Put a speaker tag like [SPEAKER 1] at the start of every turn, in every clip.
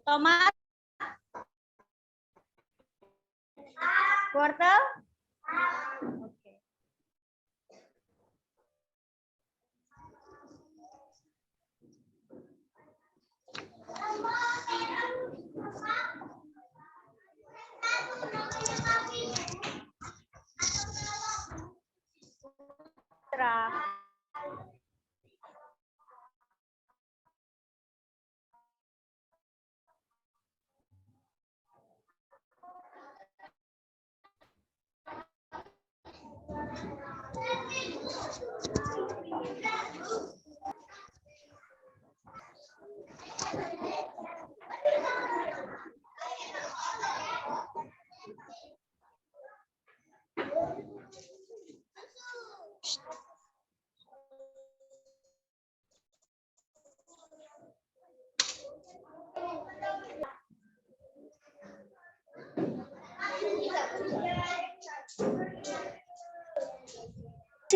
[SPEAKER 1] Tomat. Wortel. Oke. Putra.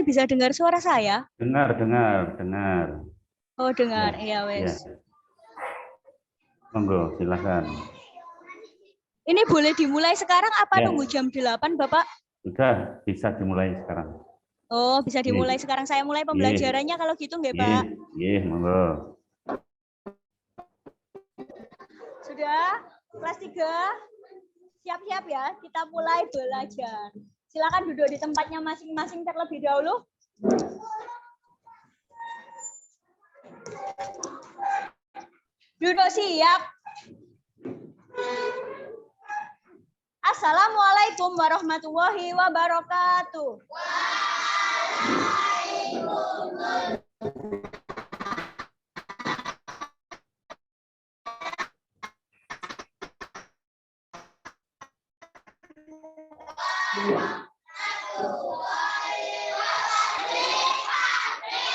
[SPEAKER 1] Bisa dengar suara saya?
[SPEAKER 2] Dengar.
[SPEAKER 1] Oh, dengar. Iya, wes.
[SPEAKER 2] Ya. Monggo, silakan.
[SPEAKER 1] Ini boleh dimulai sekarang apa
[SPEAKER 2] Ya.
[SPEAKER 1] nunggu jam 8, Bapak?
[SPEAKER 2] Sudah bisa dimulai sekarang.
[SPEAKER 1] Oh, bisa dimulai
[SPEAKER 2] Iya.
[SPEAKER 1] sekarang. Saya mulai pembelajarannya kalau gitu nggak, Pak?
[SPEAKER 2] Iya, monggo.
[SPEAKER 1] Sudah? Kelas 3? Siap-siap ya, kita mulai belajar. Silakan duduk di tempatnya masing-masing terlebih dahulu. Duduk siap. Assalamualaikum warahmatullahi wabarakatuh.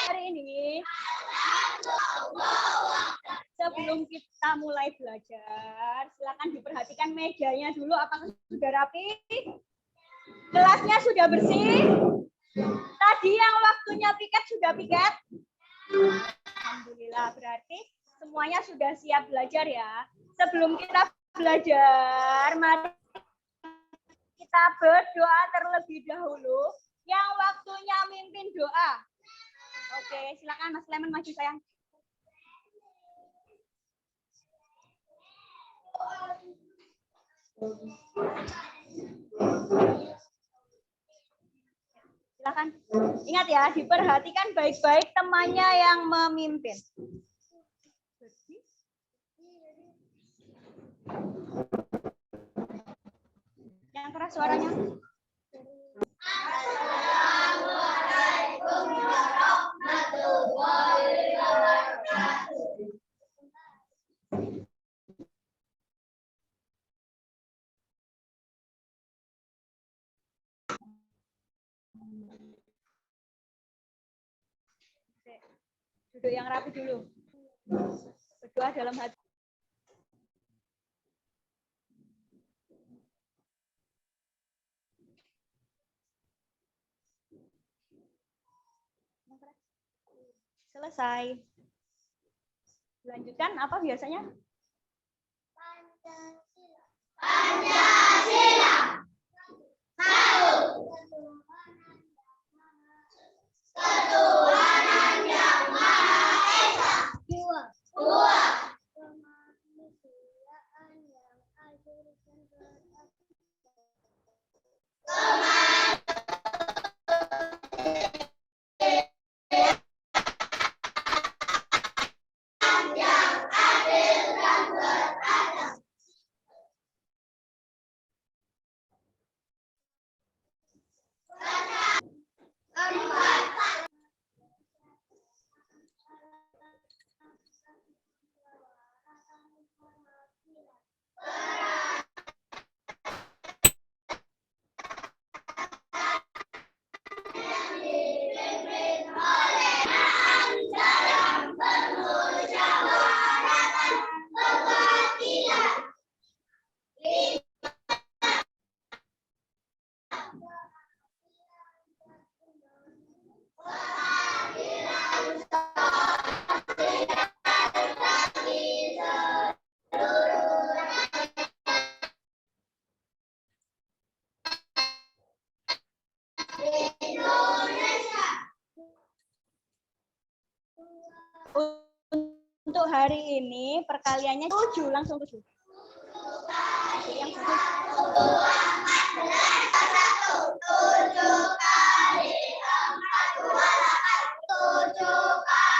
[SPEAKER 1] Hari ini sebelum kita mulai belajar, silakan diperhatikan mejanya dulu apakah sudah rapi, kelasnya sudah bersih. Tadi yang waktunya piket sudah piket. Alhamdulillah, berarti semuanya sudah siap belajar ya. Sebelum kita belajar, mari kita berdoa terlebih dahulu. Yang waktunya mimpin doa. Oke, silakan Mas Clement maju sayang. Silakan. Ingat ya, diperhatikan baik-baik temannya yang memimpin. Yang keras suaranya. Assalamualaikum warahmatullahi wabarakatuh. Duduk yang rapi dulu. Berdoa dalam hati. Selesai. Lanjutkan apa biasanya? Pancasila. Pancasila. Satu. Ketuhanan yang Maha Esa. Dua. Kemanusiaan yang adil dan beradab. Untuk hari ini perkaliannya 7, langsung 7. Yang 7 kali 4, 7 kali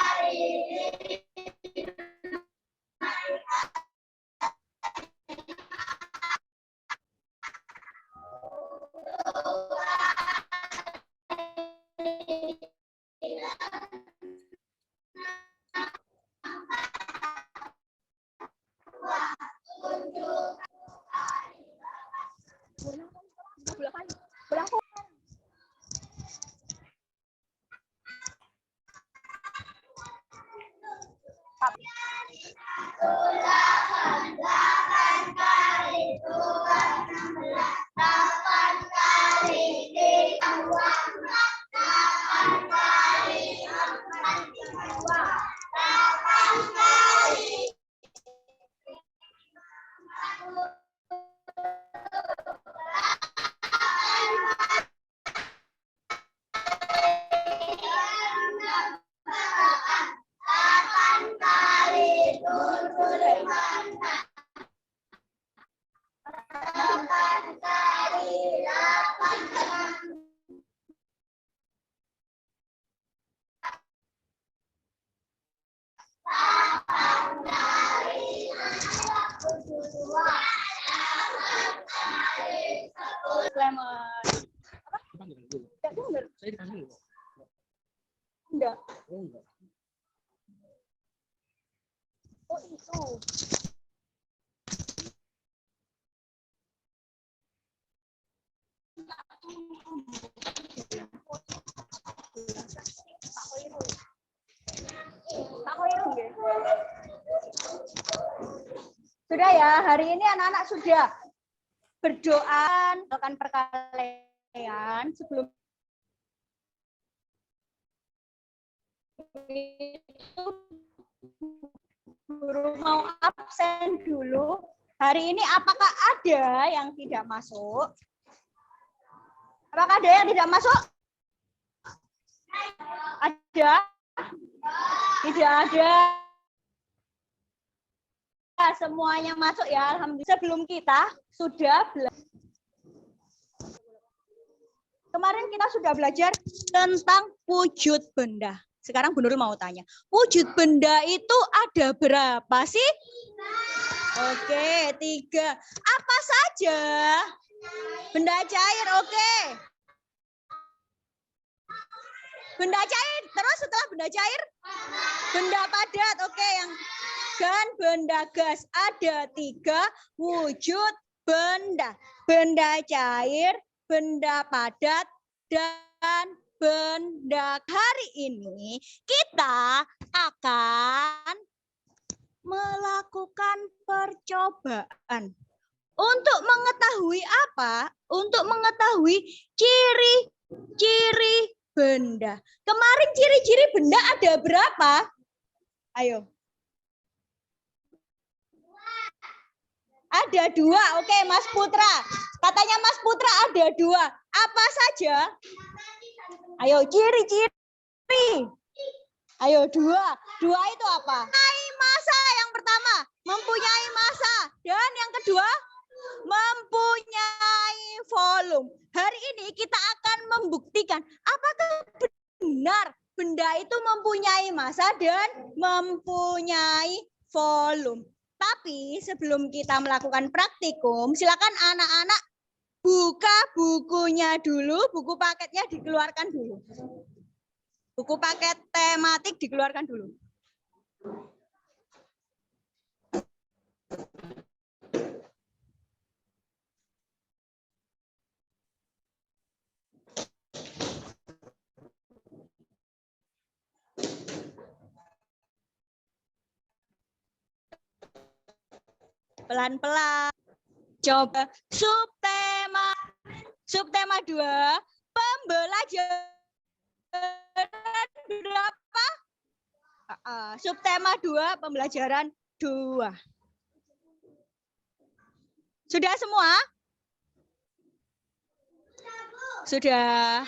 [SPEAKER 1] Enggak. Oh, itu. Sudah ya, hari ini anak-anak sudah berdoa, melakukan perkalian sebelum itu guru mau absen dulu. Hari ini apakah ada yang tidak masuk? Apakah ada yang tidak masuk? Ada? Tidak ada. Semuanya masuk ya, alhamdulillah. Sebelum kita sudah belajar. Kemarin kita sudah belajar tentang wujud benda. Sekarang Bu Nurul mau tanya, wujud benda itu ada berapa sih? Oke, 3. Apa saja? Benda cair, oke. Benda cair, terus setelah benda cair? Benda padat, oke. Yang dan benda gas, ada 3 wujud benda. Benda cair, benda padat, dan benda. Hari ini kita akan melakukan percobaan. Untuk mengetahui apa? Untuk mengetahui ciri-ciri benda. Kemarin ciri-ciri benda ada berapa? Ayo. Ada 2. Oke, Mas Putra. Katanya Mas Putra ada 2. Apa saja? Ayo, ciri-ciri. Ayo, 2. 2 itu apa? Mempunyai massa yang pertama. Mempunyai massa. Dan yang kedua, mempunyai volume. Hari ini kita akan membuktikan apakah benar benda itu mempunyai massa dan mempunyai volume. Tapi sebelum kita melakukan praktikum, silakan anak-anak buka bukunya dulu, buku paketnya dikeluarkan dulu. Buku paket tematik dikeluarkan dulu. Pelan-pelan. Coba subtema 2, pembelajaran berapa? Subtema 2, pembelajaran 2. Sudah semua? Sudah.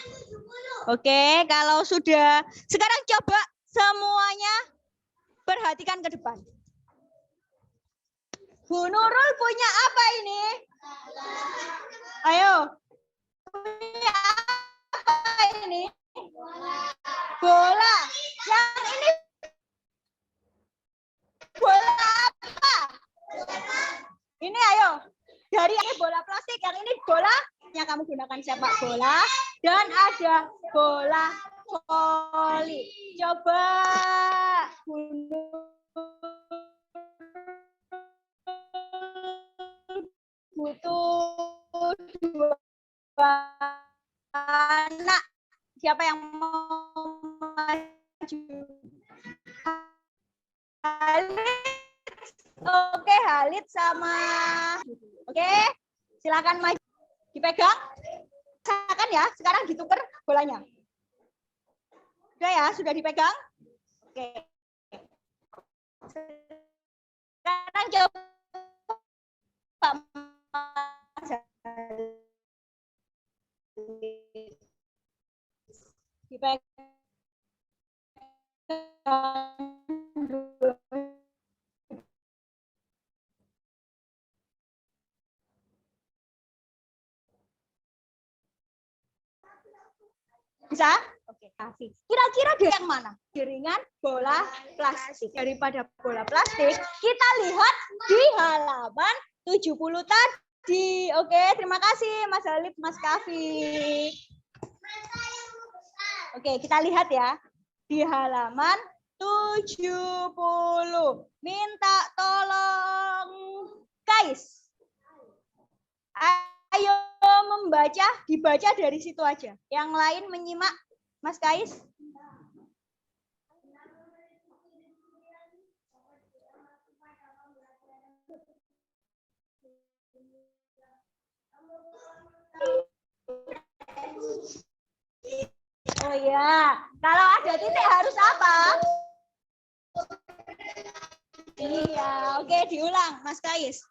[SPEAKER 1] Oke, kalau sudah, sekarang coba semuanya perhatikan ke depan. Bu Nurul punya apa ini? Ayo. Punya apa ini? Bola. Yang ini bola apa? Ini ayo. Dari ini bola plastik, yang ini bola yang kamu gunakan sepak bola, dan ada bola voli. Coba butuh dua anak. Siapa yang mau maju? Halid. Oke, Halid sama. Oke, silakan maju. Dipegang. Silakan ya, sekarang ditukar bolanya. Sudah ya, sudah dipegang? Oke. Sekarang coba Mas Halid. Dipegang. Bisa? Oke, kasih. Kira-kira dari yang mana? Jaringan bola plastik. Daripada bola plastik, kita lihat di halaman 70 tadi. Oke, terima kasih Mas Halid, Mas Kafi. Oke, kita lihat ya. Di halaman 70. Minta tolong Kais. Ayo membaca, dibaca dari situ aja. Yang lain menyimak, Mas Kais. Oh ya, kalau ada titik harus apa? Iya, oke diulang, Mas Kais.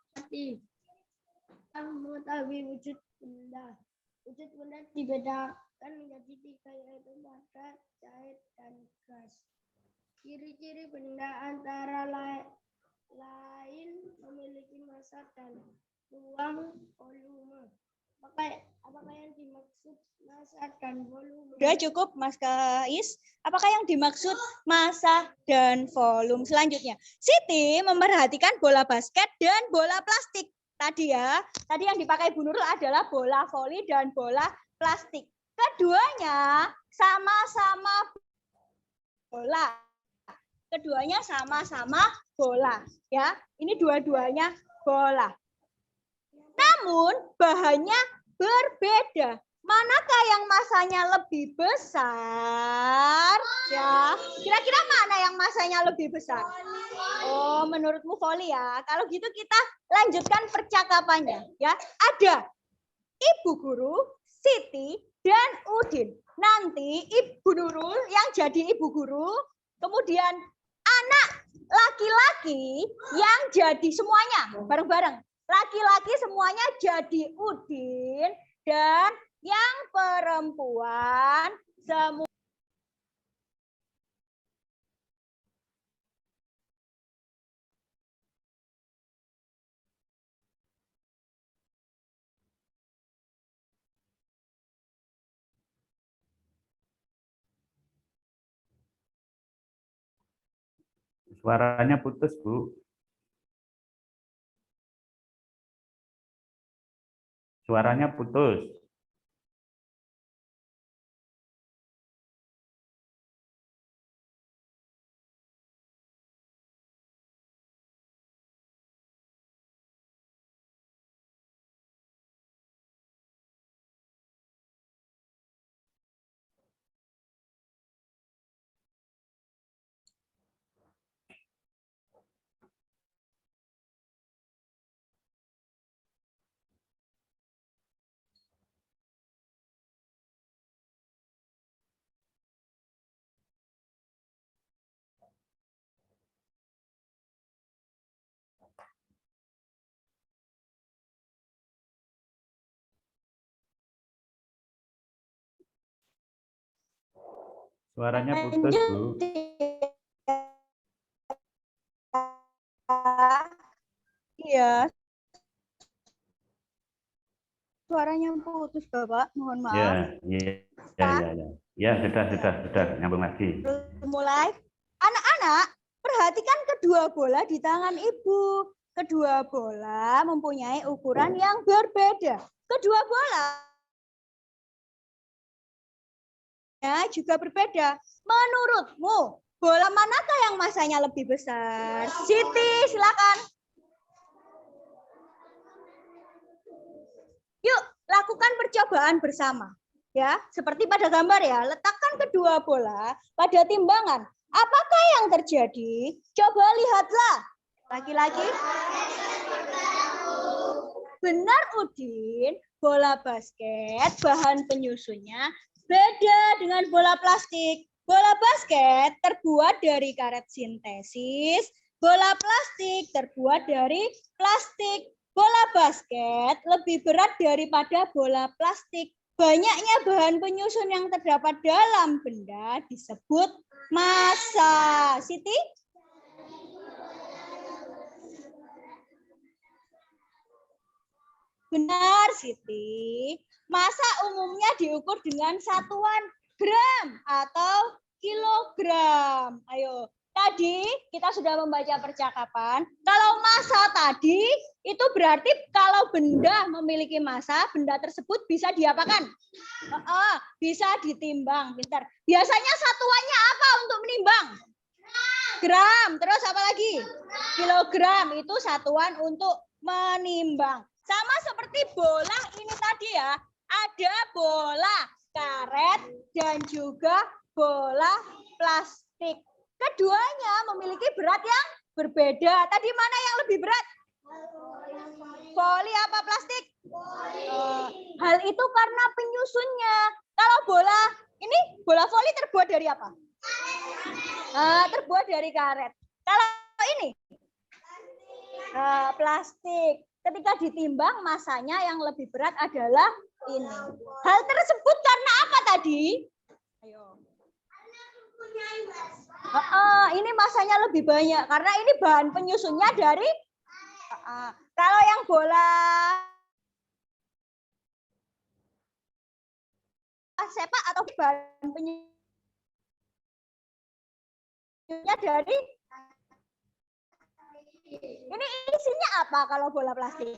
[SPEAKER 3] Mengetahui wujud benda. Wujud benda dibedakan menjadi tiga, yaitu padat, cair, dan gas. Ciri-ciri benda antara lain memiliki massa dan ruang volume. Apakah yang dimaksud massa dan volume?
[SPEAKER 1] Sudah cukup, Mas Kais. Apakah yang dimaksud massa dan volume? Selanjutnya, Siti memperhatikan bola basket dan bola plastik. Tadi ya, tadi yang dipakai Bu Nurul adalah bola voli dan bola plastik. Keduanya sama-sama bola. Keduanya sama-sama bola. Ya, ini dua-duanya bola. Namun bahannya berbeda. Manakah yang masanya lebih besar? Ya, kira-kira mana yang masanya lebih besar? Oh, menurutmu voli ya. Kalau gitu kita lanjutkan percakapannya. Ya, ada Ibu Guru, Siti, dan Udin. Nanti Ibu Nurul yang jadi Ibu Guru, kemudian anak laki-laki yang jadi semuanya bareng-bareng. Laki-laki semuanya jadi Udin, dan yang perempuan semua.
[SPEAKER 2] Suaranya putus, Bu. Suaranya putus. Suaranya putus, Bu.
[SPEAKER 1] ya. Suaranya putus, Bapak. Mohon maaf.
[SPEAKER 2] Ya, sudah, nyambung lagi.
[SPEAKER 1] Mulai. Anak-anak, perhatikan kedua bola di tangan Ibu. Kedua bola mempunyai ukuran yang berbeda. Kedua bola juga berbeda. Menurutmu, bola manakah yang masanya lebih besar? Siti, silakan. Yuk, lakukan percobaan bersama. Ya, seperti pada gambar ya. Letakkan kedua bola pada timbangan. Apakah yang terjadi? Coba lihatlah. Laki-laki. Benar, Udin. Bola basket, bahan penyusunnya beda dengan bola plastik. Bola basket terbuat dari karet sintesis. Bola plastik terbuat dari plastik. Bola basket lebih berat daripada bola plastik. Banyaknya bahan penyusun yang terdapat dalam benda disebut massa. Siti? Benar, Siti. Massa umumnya diukur dengan satuan gram atau kilogram. Ayo. Tadi kita sudah membaca percakapan. Kalau massa tadi itu berarti kalau benda memiliki massa, benda tersebut bisa diapakan? Bisa ditimbang. Pintar. Biasanya satuannya apa untuk menimbang? Gram. Terus apa lagi? Kilogram itu satuan untuk menimbang. Sama seperti bola ini tadi ya. Ada bola karet dan juga bola plastik. Keduanya memiliki berat yang berbeda. Tadi mana yang lebih berat? Voli apa plastik? Hal itu karena penyusunnya. Kalau bola ini, bola voli terbuat dari apa? Terbuat dari karet. Kalau ini? Plastik. Ketika ditimbang, masanya yang lebih berat adalah ini. Hal tersebut karena apa tadi? Ayo. Ini masanya lebih banyak karena ini bahan penyusunnya dari kalau yang bola sepak atau bahan penyusunnya dari ini isinya apa kalau bola plastik?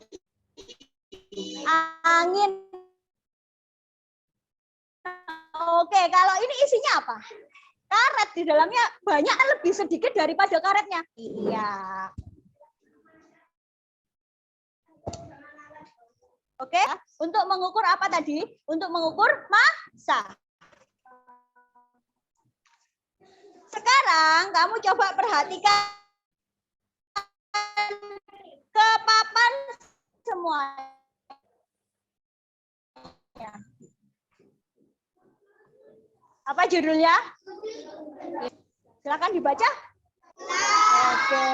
[SPEAKER 1] Angin. Oke, kalau ini isinya apa? Karet, di dalamnya banyak lebih sedikit daripada karetnya. Iya. Oke, untuk mengukur apa tadi? Untuk mengukur massa. Sekarang kamu coba perhatikan ke papan semua. Apa judulnya? Silakan dibaca. Oke.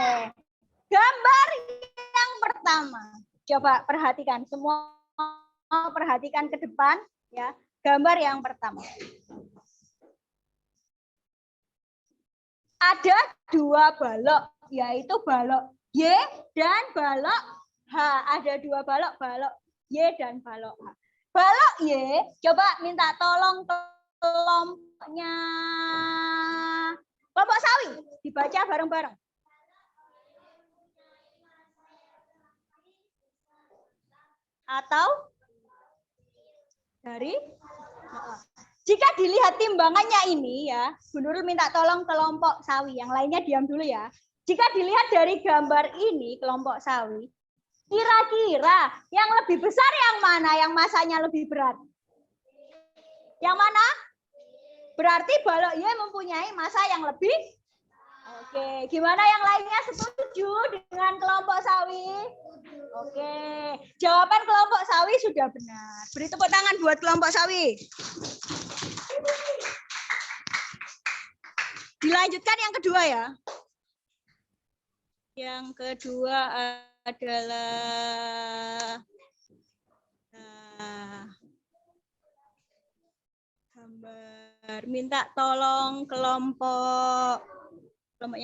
[SPEAKER 1] Gambar yang pertama. Coba perhatikan semua, perhatikan ke depan ya. Gambar yang pertama. Ada dua balok, yaitu balok Y dan balok H. Ada dua balok, balok Y dan balok H. Balok Y, coba minta tolong kelompoknya kelompok sawi, dibaca bareng-bareng. Atau dari jika dilihat timbangannya ini ya, Bu Nurul minta tolong kelompok sawi, yang lainnya diam dulu ya. Jika dilihat dari gambar ini kelompok sawi, kira-kira yang lebih besar yang mana, yang masanya lebih berat? Yang mana? Berarti balok Y mempunyai massa yang lebih. Oke, gimana yang lainnya setuju dengan kelompok sawi? Oke, jawaban kelompok sawi sudah benar. Beri tepuk tangan buat kelompok sawi. Dilanjutkan yang kedua ya. Yang kedua adalah gambar. Minta tolong kelompoknya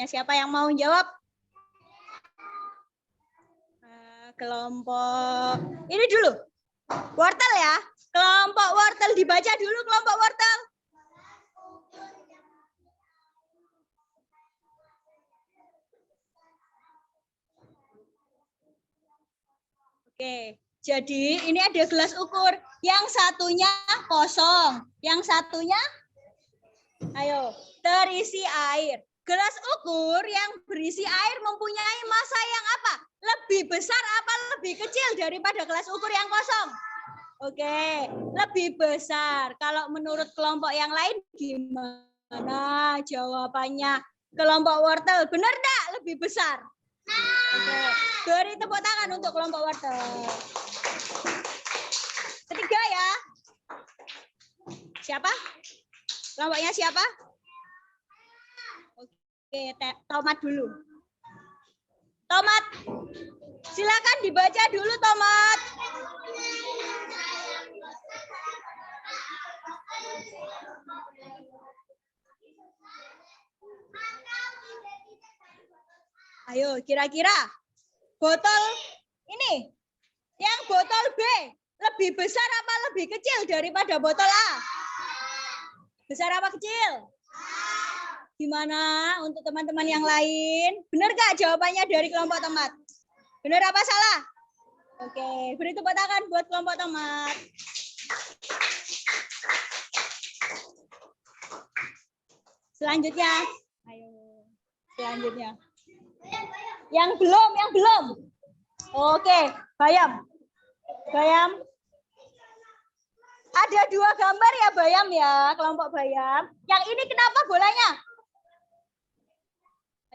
[SPEAKER 1] siapa yang mau jawab? Kelompok ini dulu. Wortel ya. Kelompok wortel dibaca dulu kelompok wortel. Oke, jadi ini ada gelas ukur. Yang satunya kosong, yang satunya, ayo, terisi air. Gelas ukur yang berisi air mempunyai massa yang apa? Lebih besar apa lebih kecil daripada gelas ukur yang kosong? Oke, lebih besar. Kalau menurut kelompok yang lain gimana jawabannya? Kelompok wortel, benar enggak? Lebih besar. Oke, beri tepuk tangan untuk kelompok wortel. Ketiga ya. Siapa? Kelompoknya siapa? Oke, tomat dulu. Tomat. Silakan dibaca dulu tomat. Ayo, kira-kira botol ini, yang botol B, lebih besar apa lebih kecil daripada botol A? Besar apa kecil? Gimana untuk teman-teman yang lain? Benar gak jawabannya dari kelompok tomat? Benar apa salah? Oke, beri tepuk tangan buat kelompok tomat. Selanjutnya, ayo. Selanjutnya. Yang belum. Oke, Bayam. Bayam. Ada dua gambar ya Bayam ya, kelompok Bayam. Yang ini kenapa bolanya?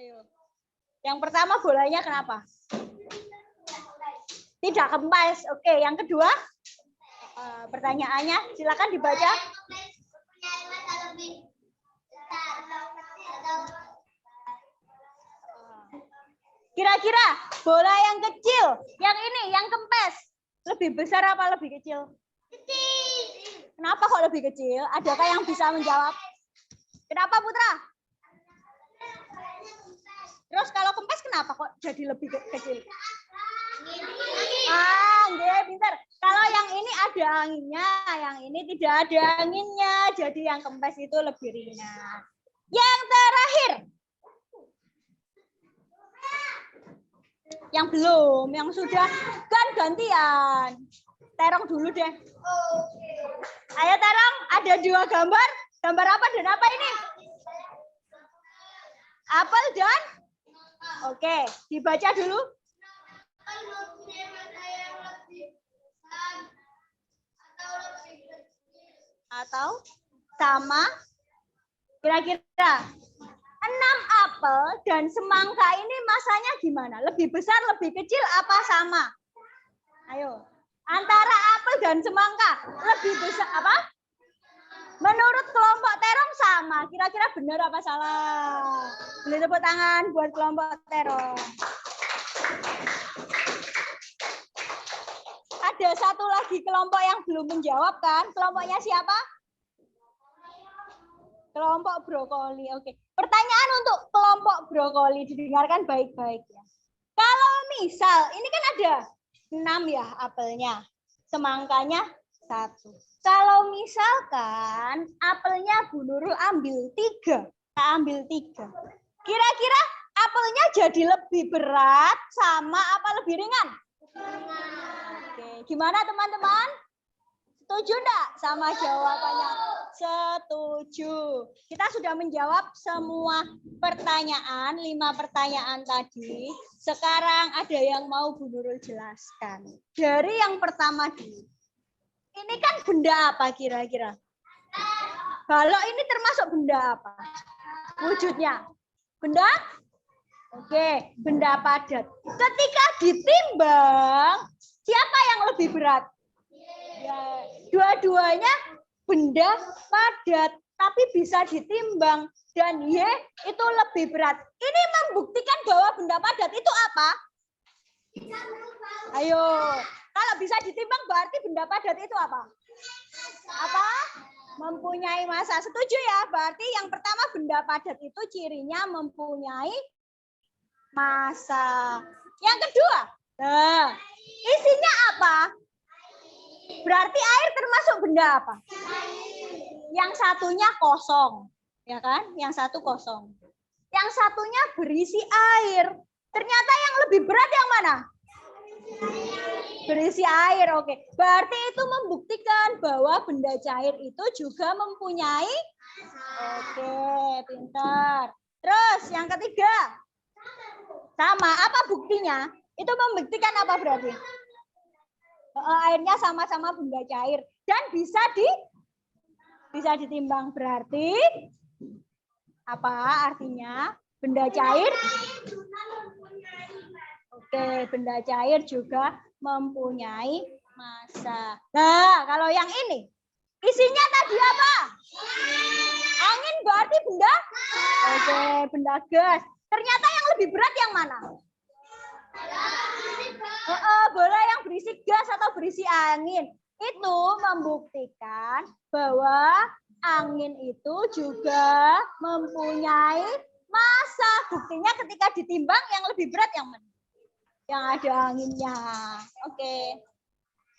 [SPEAKER 1] Ayo. Yang pertama bolanya kenapa? Tidak kempes. Oke, yang kedua pertanyaannya silakan dibaca. Kira-kira bola yang kecil, yang ini, yang kempes, lebih besar apa lebih kecil? Kecil. Kenapa kok lebih kecil? Adakah yang bisa menjawab? Kenapa Putra? Terus kalau kempes kenapa kok jadi lebih kecil? Nggih, pinter. Kalau yang ini ada anginnya, yang ini tidak ada anginnya, jadi yang kempes itu lebih ringan. Yang terakhir. Yang belum, yang sudah kan gantian. Terong dulu deh. Ayo Terong, ada dua gambar. Gambar apa dan apa ini? Apel dan? Oke, dibaca dulu. Atau sama? Kira-kira 6 apel dan semangka ini masanya gimana? Lebih besar, lebih kecil, apa sama? Ayo. Antara apel dan semangka, lebih besar apa? Menurut kelompok Terong sama. Kira-kira benar apa salah? Boleh tepuk tangan buat kelompok Terong. Ada satu lagi kelompok yang belum menjawab kan? Kelompoknya siapa? Kelompok brokoli. Oke. Pertanyaan untuk kelompok brokoli didengarkan baik-baik ya. Kalau misal ini kan ada 6 ya apelnya, semangkanya 1. Kalau misalkan apelnya Bu Nurul ambil 3, ambil 3. Kira-kira apelnya jadi lebih berat sama apa lebih ringan? Oke, gimana teman-teman? Setuju enggak sama jawabannya? Setuju. Kita sudah menjawab semua pertanyaan, 5 pertanyaan tadi. Sekarang ada yang mau Bu Nurul jelaskan. Dari yang pertama dulu. Ini kan benda apa kira-kira? Kalau ini termasuk benda apa? Wujudnya? Benda? Oke, benda padat. Ketika ditimbang, siapa yang lebih berat? Ya, dua-duanya benda padat, tapi bisa ditimbang. Dan Y itu lebih berat. Ini membuktikan bahwa benda padat itu apa? Ayo, kalau bisa ditimbang berarti benda padat itu apa? Apa? Mempunyai massa. Setuju ya? Berarti yang pertama benda padat itu cirinya mempunyai massa. Yang kedua, Nah, isinya apa? Berarti air termasuk benda apa? Yang satunya kosong, ya kan? Yang satu kosong. Yang satunya berisi air. Ternyata yang lebih berat yang mana? Berisi air, oke. Berarti itu membuktikan bahwa benda cair itu juga mempunyai. Oke, pintar. Terus yang ketiga. Sama, apa buktinya? Itu membuktikan apa berarti? Airnya sama-sama benda cair dan bisa ditimbang. Berarti apa artinya? Benda cair. Oke, benda cair juga mempunyai massa. Nah, kalau yang ini isinya tadi apa? Angin berarti benda? Oke, benda gas. Ternyata yang lebih berat yang mana? Bola yang berisi gas atau berisi angin. Itu membuktikan bahwa angin itu juga mempunyai massa. Buktinya ketika ditimbang yang lebih berat yang mana? Yang ada anginnya. Oke.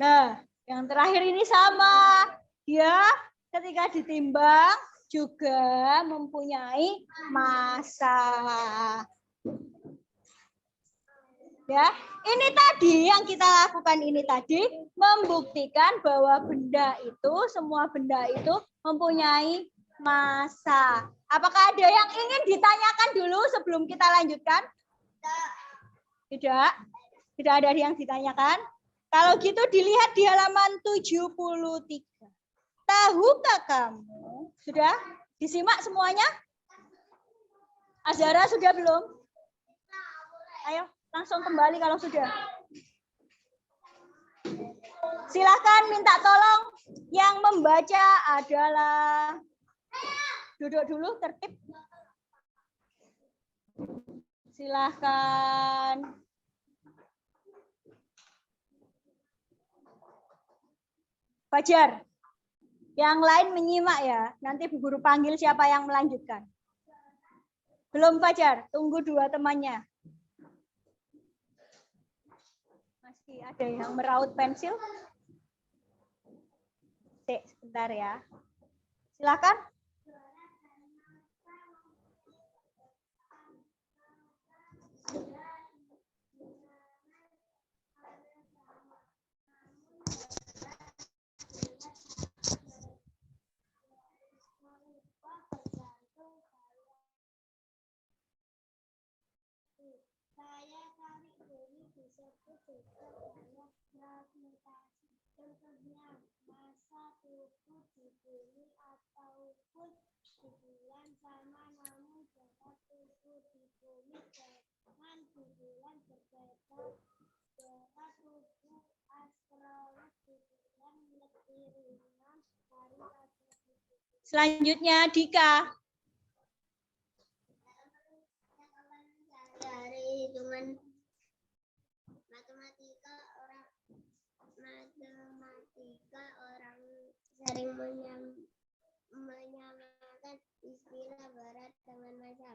[SPEAKER 1] Nah, yang terakhir ini sama. Dia ketika ditimbang juga mempunyai massa. Ya, ini tadi yang kita lakukan ini tadi membuktikan bahwa benda itu, semua benda itu mempunyai massa. Apakah ada yang ingin ditanyakan dulu sebelum kita lanjutkan? Tidak. Tidak ada yang ditanyakan. Kalau gitu dilihat di halaman 73. Tahukah kamu? Sudah disimak semuanya? Azhara sudah belum? Ayo, langsung kembali kalau sudah. Silakan minta tolong. Yang membaca adalah duduk dulu tertib. Silakan. Fajar. Yang lain menyimak ya. Nanti Bu Guru panggil siapa yang melanjutkan. Belum Fajar, tunggu dua temannya. Masih ada yang meraut pensil? Sebentar ya. Silakan.
[SPEAKER 3] Saya tarik bumi disebut juga daya gravitasi. Contohnya, massa tubuh di bumi ataupun di bulan sama, namun berat tubuh di bumi dengan di bulan berbeda. Berat tubuh astronot di bulan lebih ringan daripada di bumi.
[SPEAKER 1] Selanjutnya Dika.
[SPEAKER 3] Dari hitungan matematika orang sering menyamakan istilah berat dengan massa.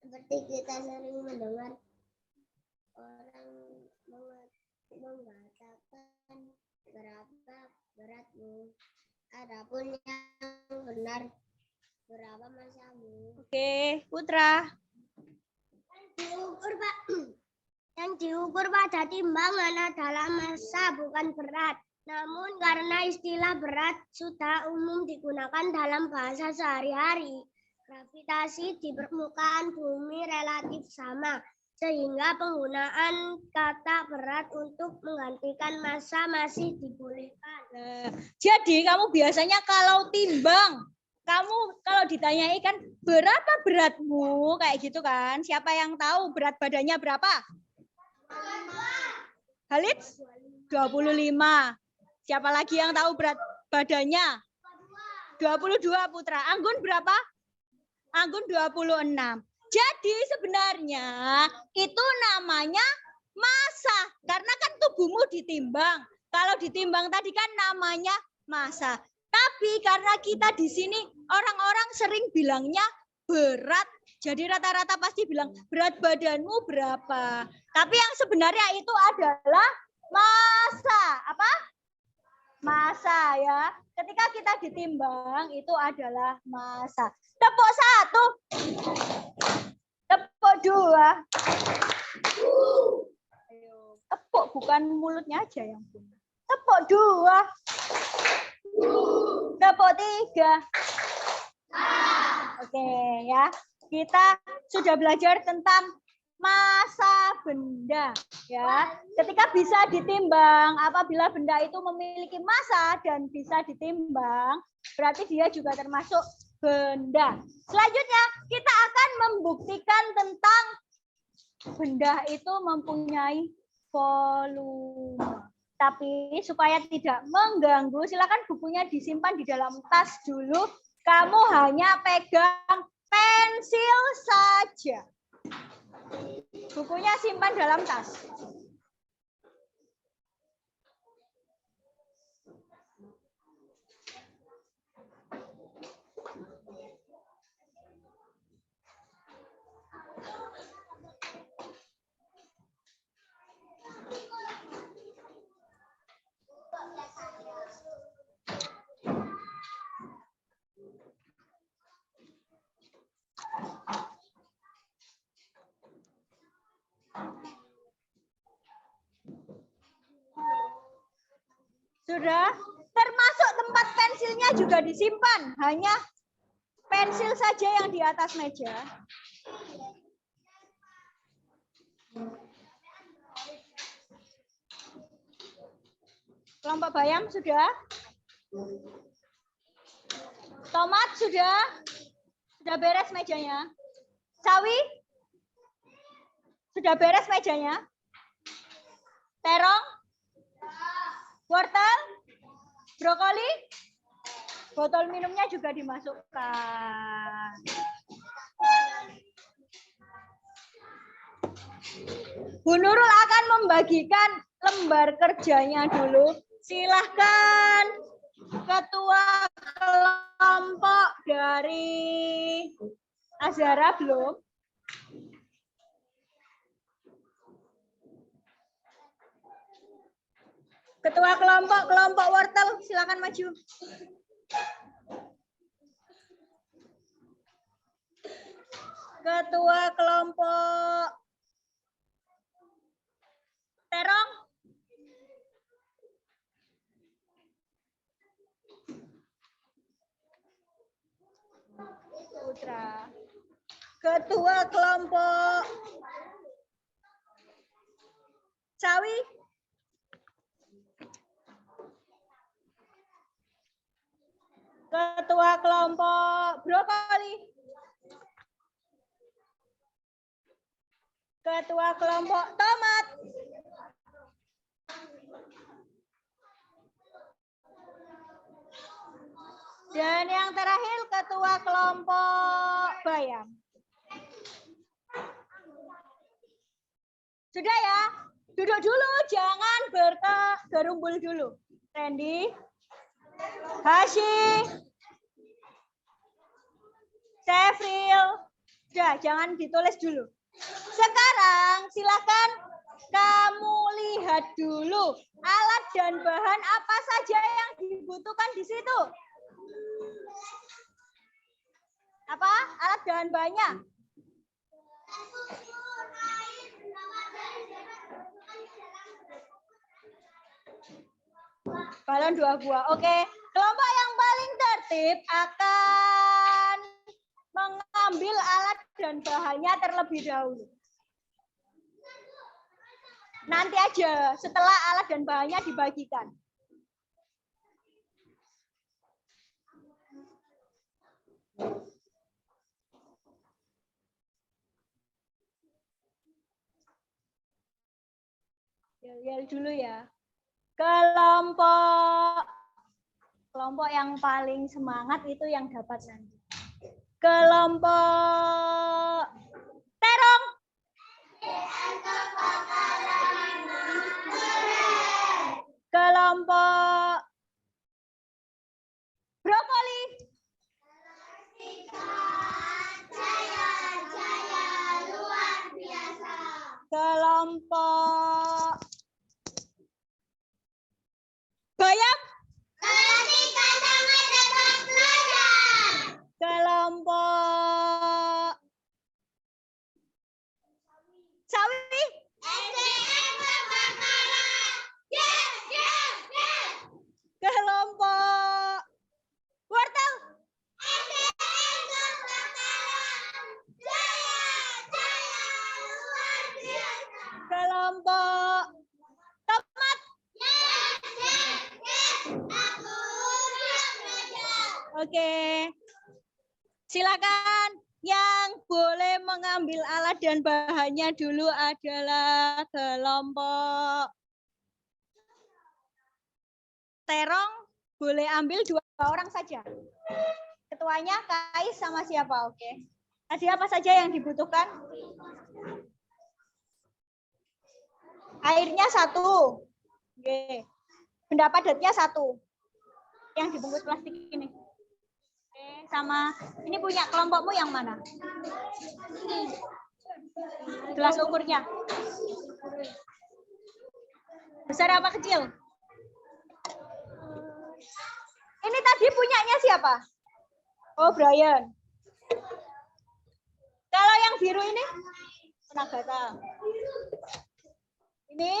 [SPEAKER 3] Seperti kita sering mendengar orang mengatakan berapa beratmu. Adapun yang benar berapa massamu.
[SPEAKER 1] Oke, Putra.
[SPEAKER 3] Yang diukur pada timbangan adalah massa, bukan berat. Namun karena istilah berat sudah umum digunakan dalam bahasa sehari-hari, gravitasi di permukaan bumi relatif sama, sehingga penggunaan kata berat untuk menggantikan massa masih dibolehkan.
[SPEAKER 1] Jadi kamu biasanya kalau timbang, kamu kalau ditanyai kan berapa beratmu kayak gitu kan? Siapa yang tahu berat badannya berapa? Khalid? 25. Siapa lagi yang tahu berat badannya? 22 Putra. Anggun berapa? Anggun 26. Jadi sebenarnya itu namanya massa. Karena kan tubuhmu ditimbang. Kalau ditimbang tadi kan namanya massa. Tapi karena kita di sini orang-orang sering bilangnya berat. Jadi rata-rata pasti bilang berat badanmu berapa. Tapi yang sebenarnya itu adalah massa. Apa? Massa ya. Ketika kita ditimbang itu adalah massa. Tepuk 1. Tepuk 2. Ayo, tepuk bukan mulutnya aja yang punya. Tepuk 2. Tepuk 3. Oke ya. Kita sudah belajar tentang massa benda ya. Ketika bisa ditimbang, apabila benda itu memiliki massa dan bisa ditimbang, berarti dia juga termasuk benda. Selanjutnya kita akan membuktikan tentang benda itu mempunyai volume. Tapi supaya tidak mengganggu, silakan bukunya disimpan di dalam tas dulu. Kamu hanya pegang pensil saja. Bukunya simpan dalam tas. Sudah, termasuk tempat pensilnya juga disimpan. Hanya pensil saja yang di atas meja. Kelompok bayam sudah? Tomat sudah? Sudah beres mejanya? Sawi? Sudah beres mejanya? Terong? Wortel? Brokoli? Botol minumnya juga dimasukkan. Bu Nurul akan membagikan lembar kerjanya dulu. Silahkan ketua kelompok dari Azhara belum? Ketua kelompok wortel, silakan maju. Ketua kelompok terong. Putra. Ketua kelompok sawi. Ketua kelompok brokoli. Ketua kelompok tomat. Dan yang terakhir ketua kelompok bayam. Sudah ya? Duduk dulu, jangan berumbul dulu. Randy, Hashi, Sefril, sudah jangan ditulis dulu. Sekarang silakan kamu lihat dulu alat dan bahan apa saja yang dibutuhkan di situ. Apa? Alat dan bahannya? Balon 2 buah. Oke. Kelompok yang paling tertib akan mengambil alat dan bahannya terlebih dahulu. Nanti aja setelah alat dan bahannya dibagikan. Yel dulu ya. Kelompok yang paling semangat itu yang dapat nanti. Kelompok terong. Kelompok brokoli. kelompok bayam, kelompok sawi, kelompok wortel, kelompok tomat. Oke. Silakan, yang boleh mengambil alat dan bahannya dulu adalah kelompok terong. Boleh ambil 2 orang saja. Ketuanya Kais sama siapa? Oke. Tadi apa saja yang dibutuhkan? Airnya 1. Oke. Benda padatnya 1. Yang dibungkus plastik ini. Oke, sama ini punya kelompokmu yang mana? Gelas ukurnya. Besar apa kecil? Ini tadi punyanya siapa? Oh, Brian. Kalau yang biru ini? Nagata. Ini?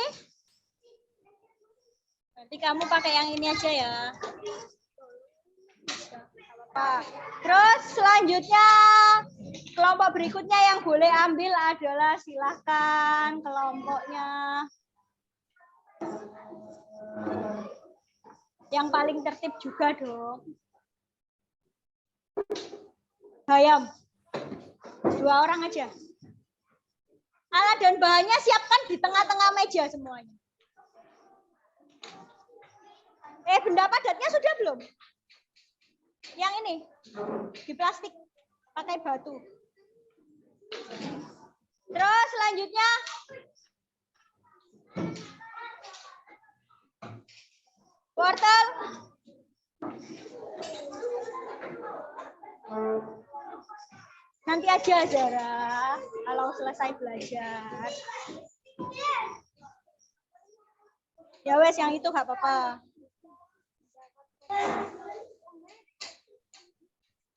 [SPEAKER 1] Nanti kamu pakai yang ini aja ya. Terus selanjutnya kelompok berikutnya yang boleh ambil adalah silakan kelompoknya. Yang paling tertib juga dong. Bayam. 2 orang aja. Alat dan bahannya siapkan di tengah-tengah meja semuanya. Benda padatnya sudah belum? Yang ini di plastik pakai batu. Terus selanjutnya wortel. Nanti aja Zara kalau selesai belajar. Ya wes yang itu nggak apa-apa.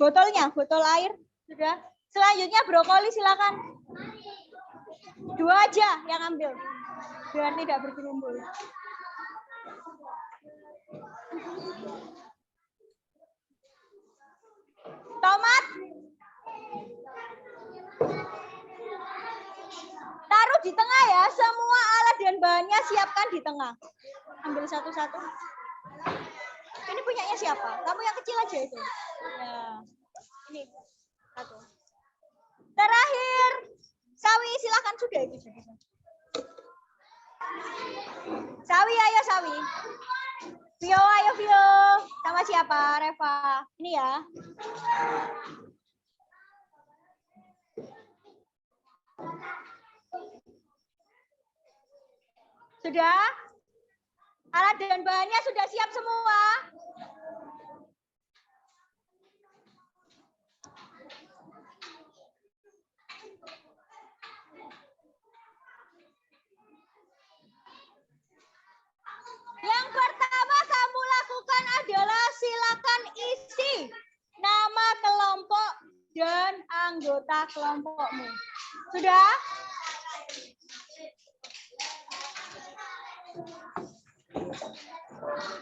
[SPEAKER 1] Botolnya, botol air sudah. Selanjutnya brokoli silakan. 2 aja yang ambil, biar tidak bergerumbul. Tomat. Taruh di tengah ya, semua alat dan bahannya siapkan di tengah. Ambil satu-satu. Ini punyanya siapa? Kamu yang kecil aja itu. Ya. Ini satu. Terakhir, sawi silakan sudah itu. Sawi, ayo sawi. Vio, ayo Vio. Sama siapa? Reva. Ini ya. Sudah? Alat dan bahannya sudah siap semua? Yang pertama kamu lakukan adalah silakan isi nama kelompok dan anggota kelompokmu. Sudah?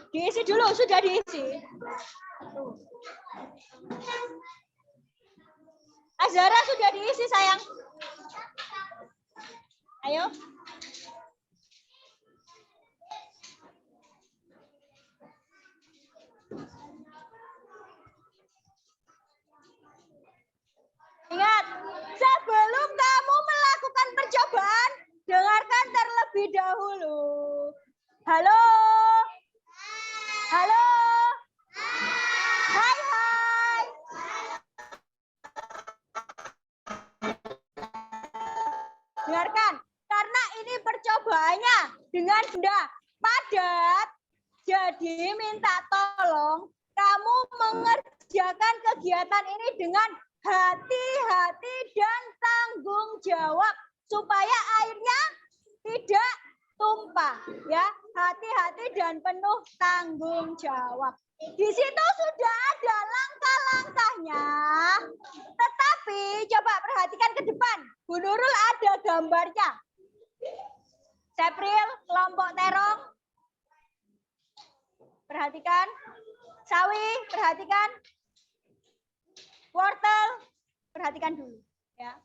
[SPEAKER 1] Diisi dulu, sudah diisi. Azara sudah diisi sayang. Ayo. Ingat, sebelum kamu melakukan percobaan, dengarkan terlebih dahulu. Halo? Halo? Hai, hai. Dengarkan, karena ini percobaannya dengan benda padat, jadi minta tolong kamu mengerjakan kegiatan ini dengan hati-hati dan tanggung jawab. supaya airnya tidak tumpah ya. Hati-hati dan penuh tanggung jawab. Di situ sudah ada langkah-langkahnya. Tetapi coba perhatikan ke depan. Bu Nurul ada gambarnya. Sepril, kelompok terong. Perhatikan. Sawi, perhatikan. Wortel, perhatikan dulu ya.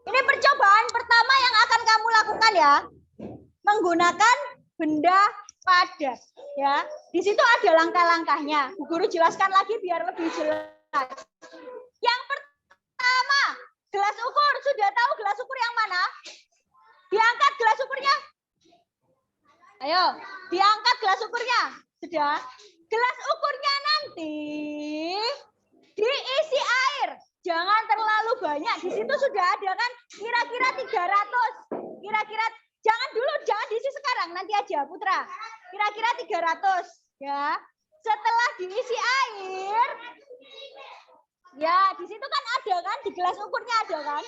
[SPEAKER 1] Ini percobaan pertama yang akan kamu lakukan ya. Menggunakan benda padat ya. Di situ ada langkah-langkahnya. Bu Guru jelaskan lagi biar lebih jelas. Yang pertama, gelas ukur. Sudah tahu gelas ukur yang mana? Diangkat gelas ukurnya. Ayo, diangkat gelas ukurnya. Sudah. Gelas ukurnya nanti diisi air. Jangan terlalu banyak. Di situ sudah ada kan kira-kira 300. Kira-kira jangan dulu, jangan diisi sekarang, nanti aja Putra. Kira-kira 300 ya. Setelah diisi air, ya di situ kan ada kan, di gelas ukurnya ada kan.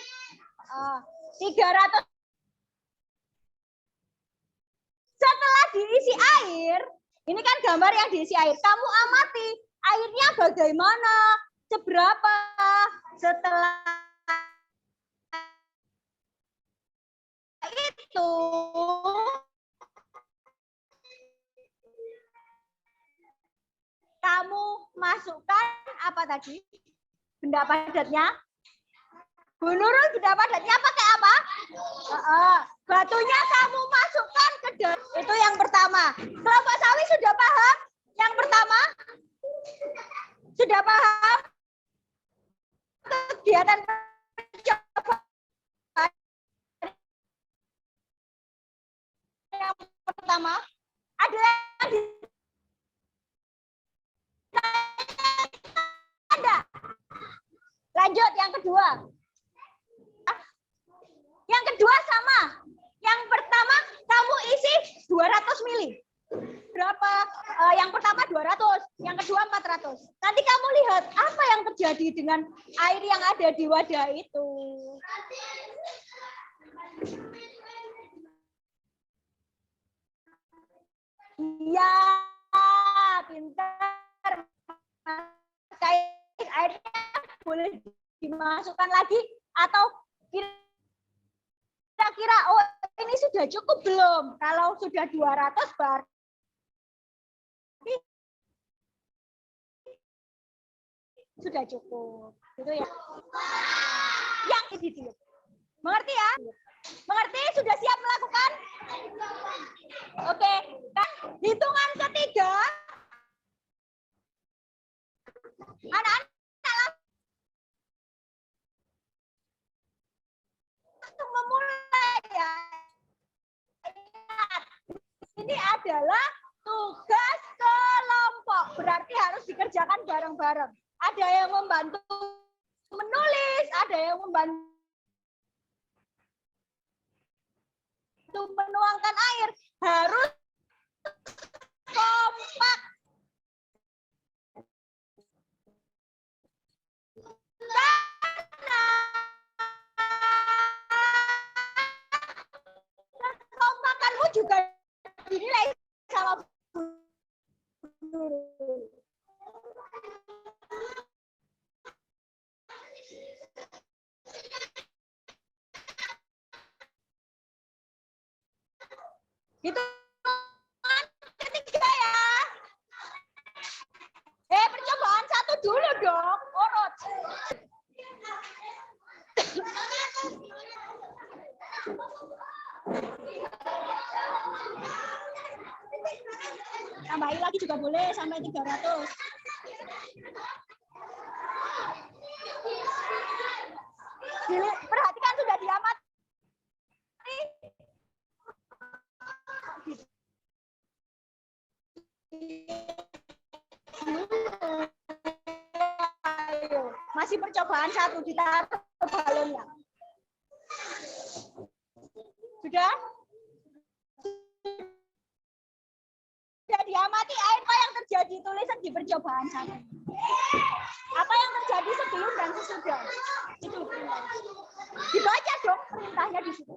[SPEAKER 1] 300. Setelah diisi air, ini kan gambar yang diisi air. Kamu amati airnya bagaimana, seberapa. Setelah itu kamu masukkan apa tadi? Benda padatnya. Bu Nurul benda padatnya pakai apa? Batunya kamu masukkan ke dalam. Itu yang pertama. Kelompok sawi sudah paham? Yang pertama? Sudah paham? Kegiatan percobaan yang pertama ada yang ada. Lanjut yang kedua. Yang kedua sama. Yang pertama kamu isi 200 mili. Berapa? Yang pertama 200, yang kedua 400. Nanti kamu lihat apa yang terjadi dengan air yang ada di wadah itu. Iya, pintar. Airnya boleh dimasukkan lagi atau kira-kira oh ini sudah cukup belum? Kalau sudah 200 bar sudah cukup, gitu ya. Yang ini dulu. Mengerti ya? Mengerti? Sudah siap melakukan? Oke, kan hitungan ketiga. Anak-anak langsung memulai ya. Ini adalah tugas kelompok. Berarti harus dikerjakan bareng-bareng. Ada yang membantu menulis, ada yang membantu menuangkan air. Harus kompak. Karena kekompakanmu juga dinilai sama guru. Itu ketiga ya. Percobaan satu dulu dong, urut. Tambahin lagi juga boleh sampai 300. Perhatikan sudah diamati. Masih percobaan satu, ditaruh balonnya. Sudah? Sudah diamati apa yang terjadi, tulisan di percobaan satu. Apa yang terjadi sebelum dan sesudah. Itu dibaca dong perintahnya di situ.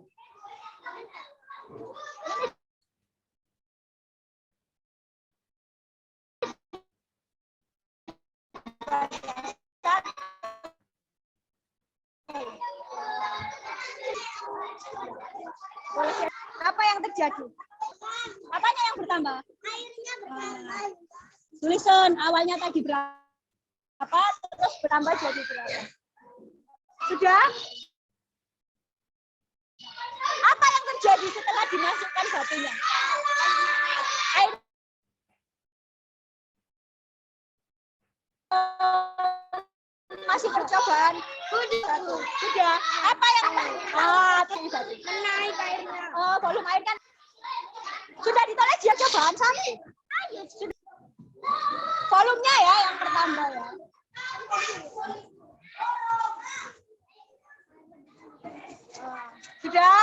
[SPEAKER 1] Apa yang terjadi? Apanya yang bertambah?
[SPEAKER 3] Airnya bertambah.
[SPEAKER 1] Tulisan awalnya tadi berapa, terus bertambah jadi berapa? Sudah? Apa yang terjadi setelah dimasukkan batunya? Air masih percobaan. Sudah. Apa yang terjadi?
[SPEAKER 3] Menaik airnya.
[SPEAKER 1] Oh, volume air kan sudah ditulis dia cobaan satu. Volumenya ya yang bertambah ya. Sudah?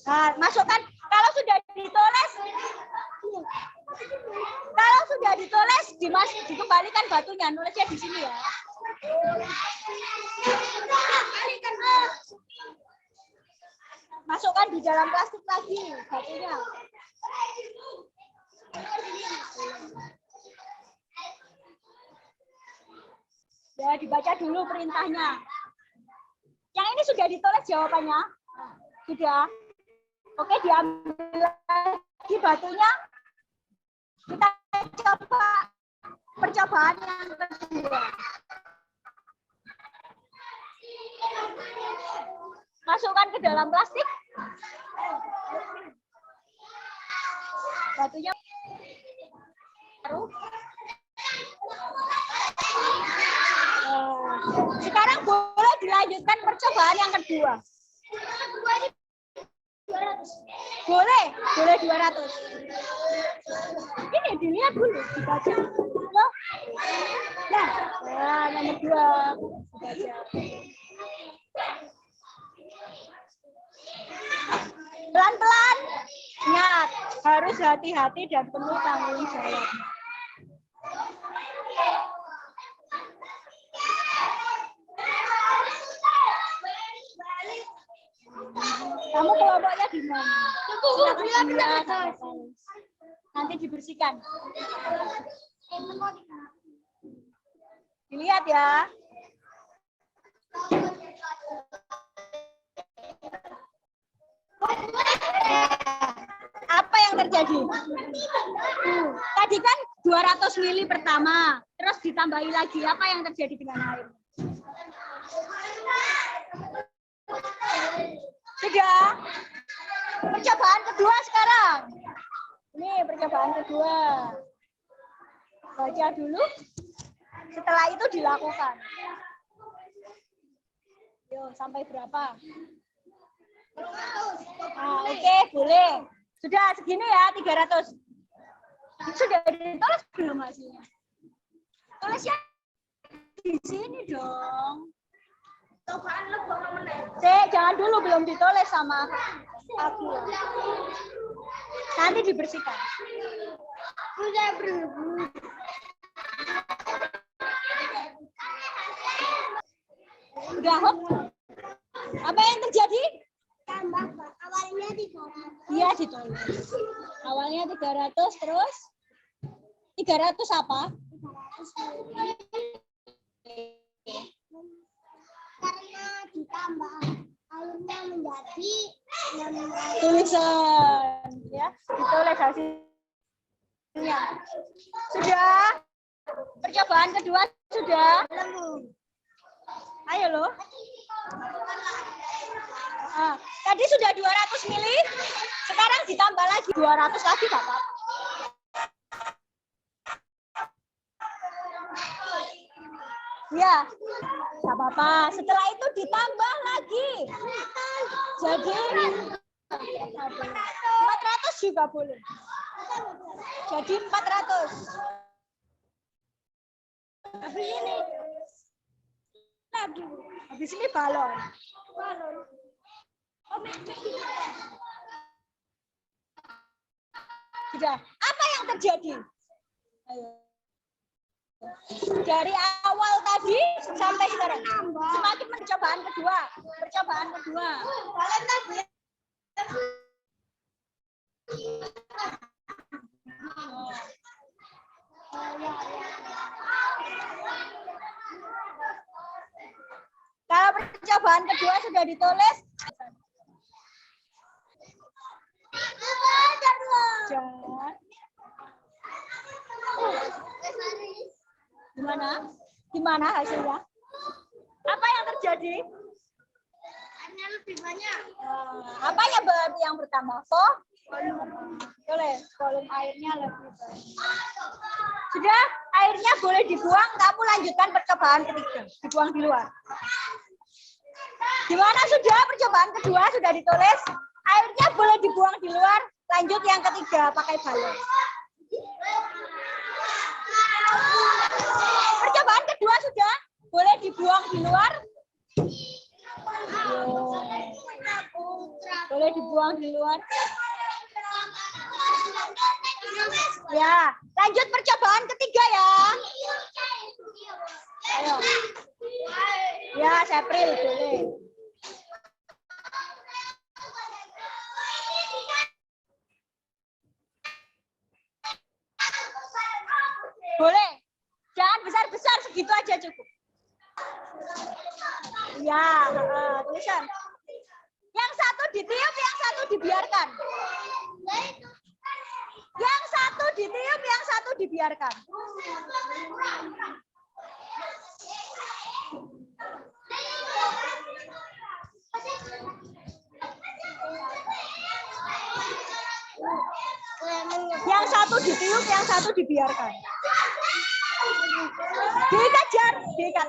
[SPEAKER 1] Nah, masukkan kalau sudah ditulis dikembalikan batunya, nulisnya di sini ya. Masukkan di dalam plastik lagi batunya. Ya, dibaca dulu perintahnya. Yang ini sudah ditulis jawabannya? Sudah. Oke, diambil lagi batunya. Kita coba percobaan yang kedua. Masukkan ke dalam plastik. Batunya taruh. Sekarang boleh dilanjutkan percobaan yang kedua. Boleh 200. Ini dilihat dulu, dibaca. Loh. Nah, nomor 2 dibaca. Pelan-pelan. Ingat, harus hati-hati dan penuh tanggung jawab. Kamu kelompoknya di mana? Nanti dibersihkan. Dilihat ya. Apa yang terjadi? Tadi kan 200 mili pertama, terus ditambahi lagi. Apa yang terjadi dengan air? Sudah. Percobaan kedua sekarang. Ini percobaan kedua. Baca dulu. Setelah itu dilakukan. Yuk, sampai berapa? Nah, oke, boleh. Sudah segini ya, 300. Sudah ditulis belum hasilnya? Tulisnya di sini dong. Jangan dulu, belum ditulis sama aku. Nanti dibersihkan. Udah, hop. Apa yang terjadi?
[SPEAKER 3] Tambah, awalnya 300.
[SPEAKER 1] Iya, ditulis. Awalnya 300, terus 300 apa?
[SPEAKER 3] 300 karena ditambah airnya menjadi 600.
[SPEAKER 1] Tulisan ya, ditulis hasilnya. Sudah? Percobaan kedua sudah? Ayo loh. Tadi sudah 200 mili, sekarang ditambah lagi 200 lagi, Bapak. Ya, nggak apa-apa. Setelah itu ditambah lagi. Jadi 400 juga boleh. Jadi 400. Habis ini lagi. Habis ini balon. Sudah. Apa yang terjadi? Ayo. Dari awal tadi sampai sekarang semakin percobaan kedua. Kalau percobaan kedua sudah ditulis, Jan. Gimana? Gimana hasilnya? Apa yang terjadi?
[SPEAKER 3] Airnya lebih banyak.
[SPEAKER 1] Apa yang bertambah? Boleh, volume airnya lebih banyak. Sudah, airnya boleh dibuang, kamu lanjutkan percobaan ketiga. Dibuang di luar. Gimana sudah percobaan kedua sudah ditulis? Airnya boleh dibuang di luar, lanjut yang ketiga pakai balon. Percobaan kedua sudah boleh dibuang di luar. Boleh dibuang di luar. Ya, lanjut percobaan ketiga ya. Ayo. Ya, Sepril boleh. Boleh. Jangan besar-besar, segitu aja cukup. Ya, tulisan. Yang satu ditiup, yang satu dibiarkan. Yang satu ditiup, yang satu dibiarkan. Yang satu ditiup, yang satu dibiarkan. Dikejar, diikat.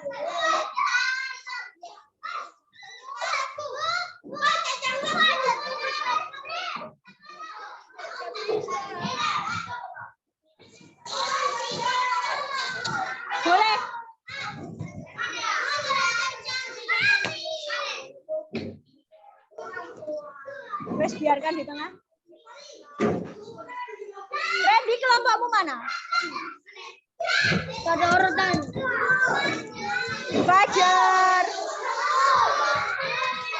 [SPEAKER 1] Boleh. Wes biarkan di tengah. Randy, kelompokmu mana?
[SPEAKER 3] Pada urutan.
[SPEAKER 1] Fajar.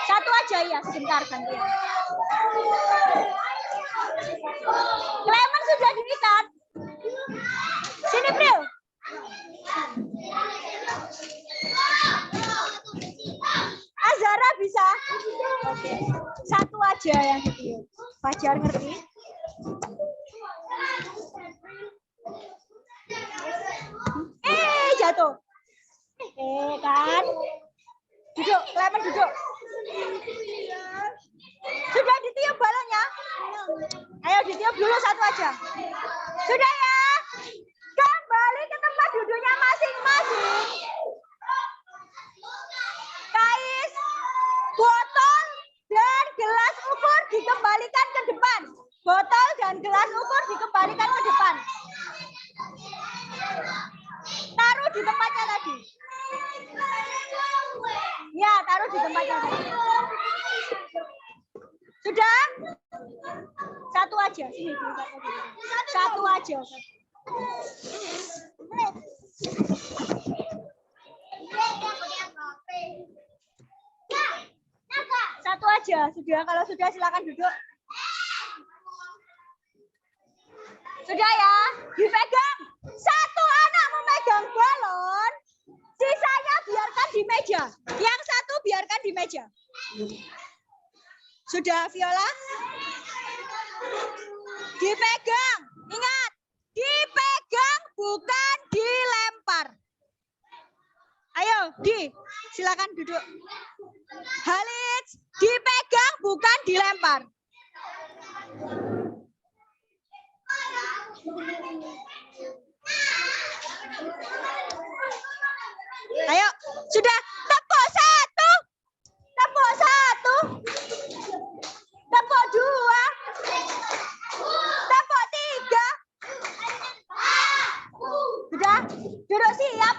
[SPEAKER 1] Satu aja ya, sebentar gantian. Clement sudah diikat. Sini, Pril. Azara bisa. Oke. Satu aja yang ditiup. Fajar ngerti? Jatuh. Kan? Duduk, Clement duduk. Sudah ditiup balonnya? Ayo ditiup dulu satu aja. Sudah ya? Kembali ke tempat duduknya masing-masing. Kais, botol, dan gelas ukur dikembalikan ke depan. Botol dan gelas ukur dikembalikan ke depan. Taruh di tempatnya tadi. Ya, taruh di tempatnya tadi. Sudah? Satu aja. Sini. Satu aja. Satu aja. Sudah. Kalau sudah silakan duduk. Sudah ya? Dipegang. Satu anak memegang balon. Sisanya biarkan di meja. Yang satu biarkan di meja. Sudah, Viola? Dipegang. Ingat, dipegang bukan dilempar. Ayo, silakan duduk. Halid, dipegang bukan dilempar. Ayo, sudah. Tepuk satu. Tepuk satu. Tepuk dua. Tepuk tiga. Sudah, duduk siap.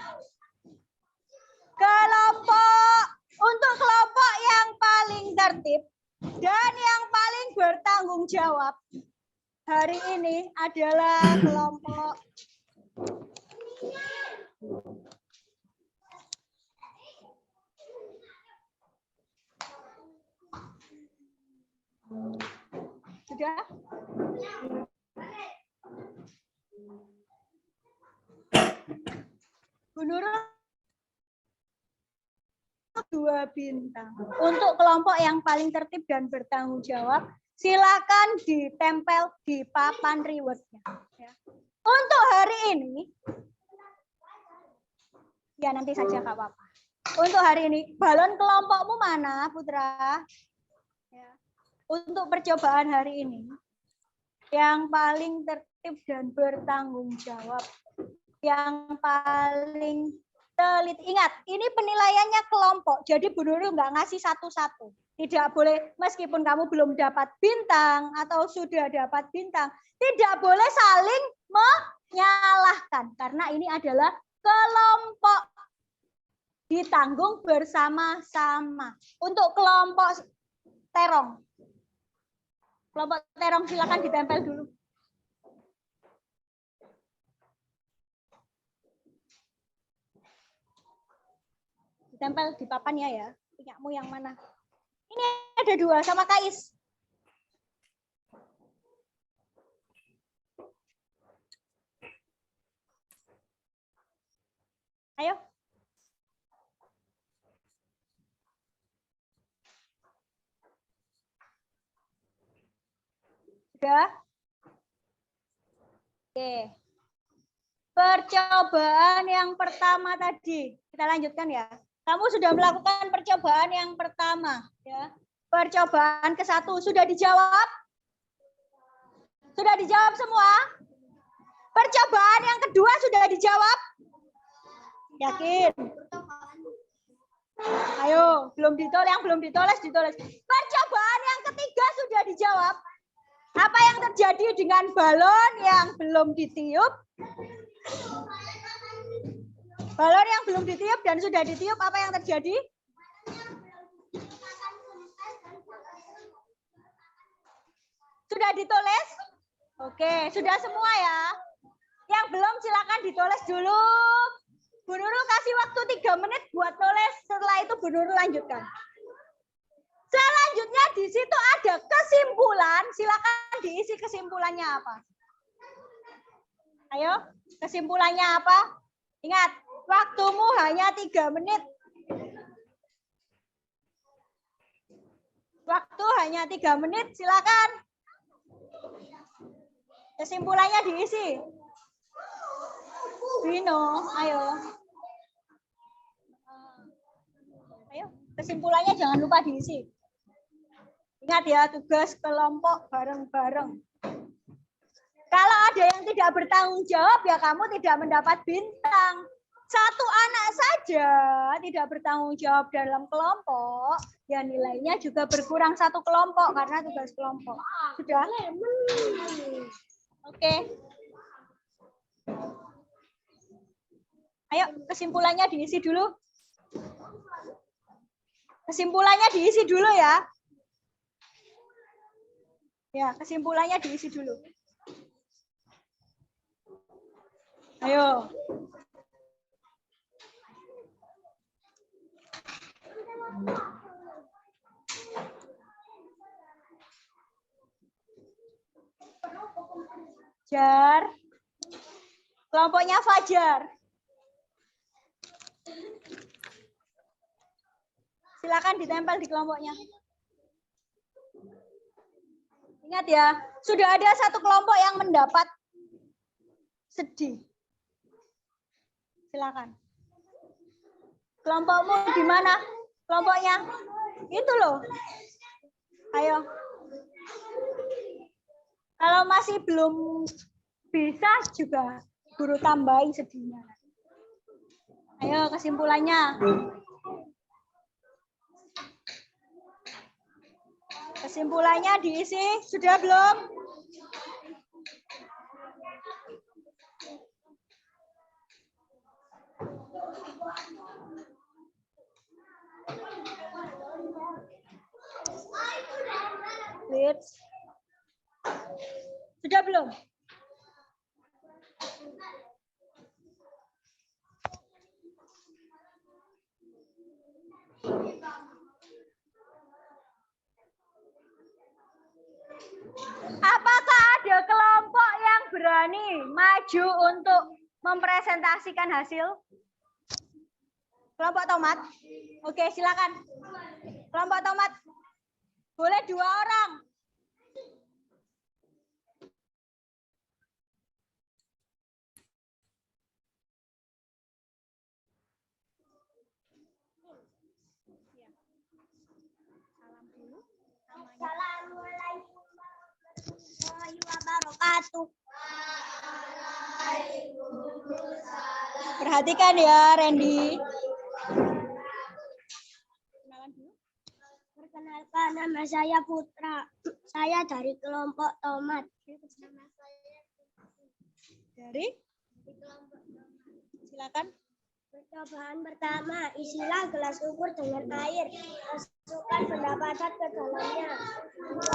[SPEAKER 1] Untuk kelompok yang paling tertib dan yang paling bertanggung jawab hari ini adalah kelompok sudah. Bu Nurul 2 bintang. Untuk kelompok yang paling tertib dan bertanggung jawab silakan ditempel di papan rewardnya. Ya. Untuk hari ini, ya nanti saja Kak Papa. Untuk hari ini, balon kelompokmu mana, Putra? Ya. Untuk percobaan hari ini, yang paling tertib dan bertanggung jawab, yang paling teliti. Ingat, ini penilaiannya kelompok, jadi Bu Nurul nggak ngasih satu-satu. Tidak boleh, meskipun kamu belum dapat bintang atau sudah dapat bintang, tidak boleh saling menyalahkan, karena ini adalah kelompok ditanggung bersama-sama. Untuk kelompok terong. Kelompok terong silakan ditempel dulu. Ditempel di papannya ya. Punyamu yang mana? Ini ada 2 sama Kais. Ayo. Sudah? Oke. Percobaan yang pertama tadi. Kita lanjutkan ya. Kamu sudah melakukan percobaan yang pertama. Ya. Percobaan ke-1 sudah dijawab? Sudah dijawab semua? Percobaan yang kedua sudah dijawab? Yakin? Ayo, belum ditulis, yang belum ditulis. Percobaan yang ketiga sudah dijawab? Apa yang terjadi dengan balon yang belum ditiup? Balon yang belum ditiup dan sudah ditiup, apa yang terjadi? Sudah ditulis? Oke, sudah semua ya. Yang belum silakan ditulis dulu. Bu Nurul kasih waktu 3 menit buat tulis. Setelah itu Bu Nurul lanjutkan. Selanjutnya di situ ada kesimpulan. Silakan diisi kesimpulannya apa. Ayo, kesimpulannya apa? Ingat, waktumu hanya 3 menit. Waktu hanya 3 menit, silakan. Kesimpulannya diisi. Vino, ayo. Ayo, kesimpulannya jangan lupa diisi. Ingat ya, tugas kelompok bareng-bareng. Kalau ada yang tidak bertanggung jawab, ya kamu tidak mendapat bintang. Satu anak saja tidak bertanggung jawab dalam kelompok, ya nilainya juga berkurang 1 kelompok karena tugas kelompok. Sudah? Oke. Ayo, kesimpulannya diisi dulu. Kesimpulannya diisi dulu ya. Ya, kesimpulannya diisi dulu. Ayo. Jar. Kelompoknya Fajar. Silakan ditempel di kelompoknya. Ingat ya, sudah ada 1 kelompok yang mendapat sedih. Silakan. Kelompokmu di mana? Kelompoknya? Itu loh. Ayo. Kalau masih belum bisa juga guru tambahin sedihnya. Ayo kesimpulannya. Kesimpulannya diisi, sudah belum? Leads. Sudah belum? Apakah ada kelompok yang berani maju untuk mempresentasikan hasil? Kelompok tomat? Oke, silakan. Kelompok tomat. Boleh 2 orang.
[SPEAKER 3] wabarakatuh.
[SPEAKER 1] Perhatikan ya, Randy.
[SPEAKER 3] Perkenalkan, nama saya Putra. Saya dari kelompok Tomat.
[SPEAKER 1] Dari? Silakan.
[SPEAKER 3] Percobaan pertama, isilah gelas ukur dengan air. Masukkan benda padat ke dalamnya.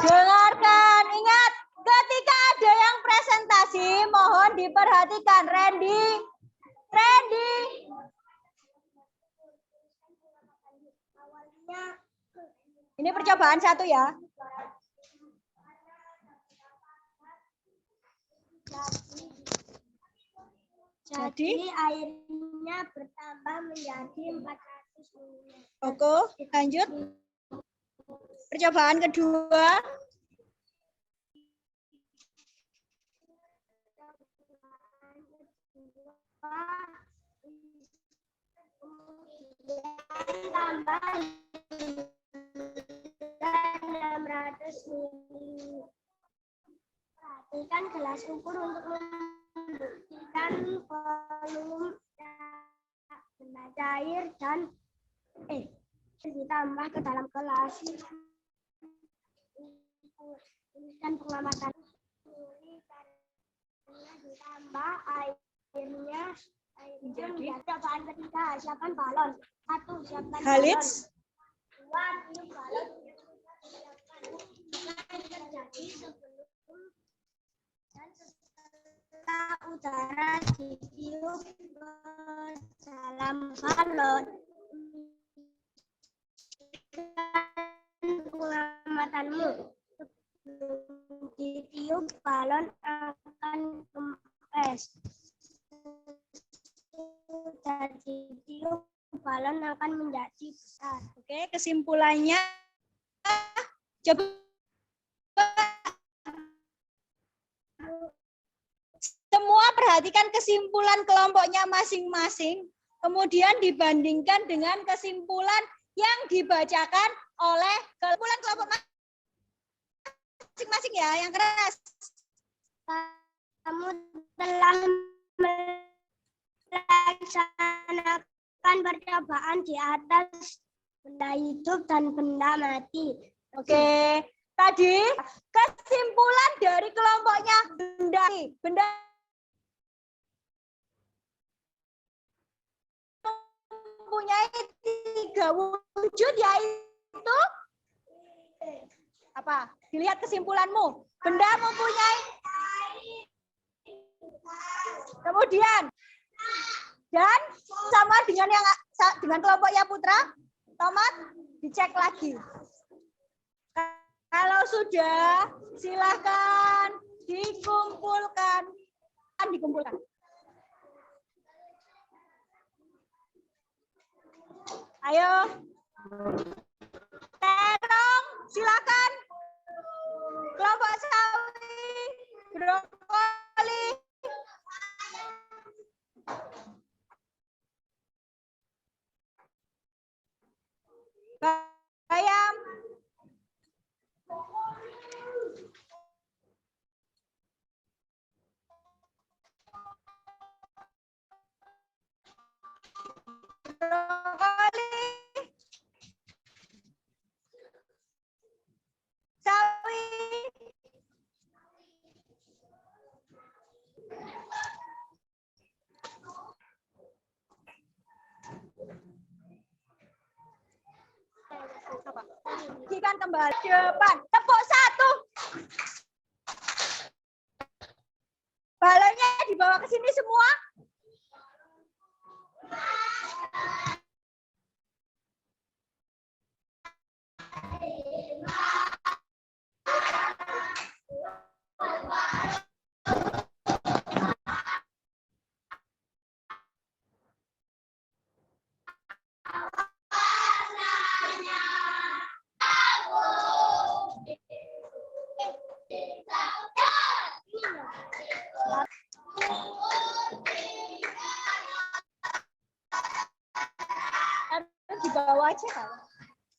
[SPEAKER 1] Dengarkan, ingat, ketika ada yang presentasi, mohon diperhatikan. Randy.
[SPEAKER 3] Awalnya
[SPEAKER 1] Ini percobaan 1 ya.
[SPEAKER 3] Jadi airnya bertambah menjadi 400 ml.
[SPEAKER 1] Oke, lanjut. Percobaan kedua.
[SPEAKER 3] Tambah 600 ml. Perhatikan gelas ukur untuk membuktikan volume benda cair dan ditambah ke dalam gelas. Dan pengamatan ditambah airnya menjadi percobaan ketiga. Siapkan balon. 1. Siapkan
[SPEAKER 1] Khalid.
[SPEAKER 3] balon. 2. Tiup balon. Terjadi sebelum dan setelah udara ditiup ke dalam balon. Pengamatanmu, sebelum ditiup balon akan kempes. Sudah ditiup balon akan menjadi besar.
[SPEAKER 1] Oke, kesimpulannya coba semua perhatikan kesimpulan kelompoknya masing-masing, kemudian dibandingkan dengan kesimpulan yang dibacakan oleh kesimpulan kelompok masing-masing ya, yang keras.
[SPEAKER 3] Kamu telah melaksanakan percobaan di atas benda hidup dan benda mati.
[SPEAKER 1] Oke, tadi kesimpulan dari kelompoknya benda mempunyai 3 wujud, yaitu apa? Dilihat kesimpulanmu. Benda mempunyai, kemudian dan sama dengan kelompoknya Putra, Tomat, dicek lagi. Kalau sudah, silakan dikumpulkan. Ayo. Terong, silakan. Kelompok sawi, brokoli. Bayam. Brokoli. Sawi. Bagikan kembali depan. Tepuk 1. Balonnya dibawa ke sini semua. Di bawah aja kan.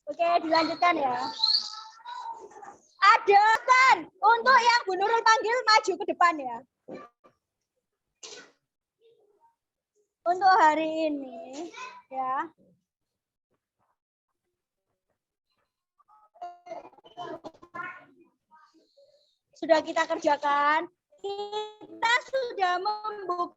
[SPEAKER 1] Oke, dilanjutkan ya. Adakan Untuk yang Bu Nurul panggil maju ke depan ya. Untuk hari ini ya. Sudah kita kerjakan. Kita sudah membuktikan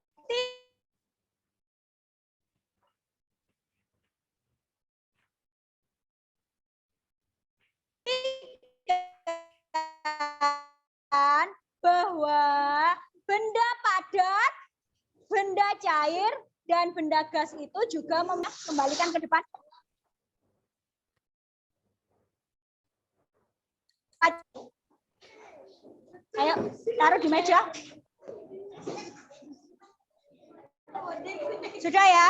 [SPEAKER 1] bahwa benda padat, benda cair, dan benda gas itu juga kembalikan ke depan. Ayo, taruh di meja. Sudah ya?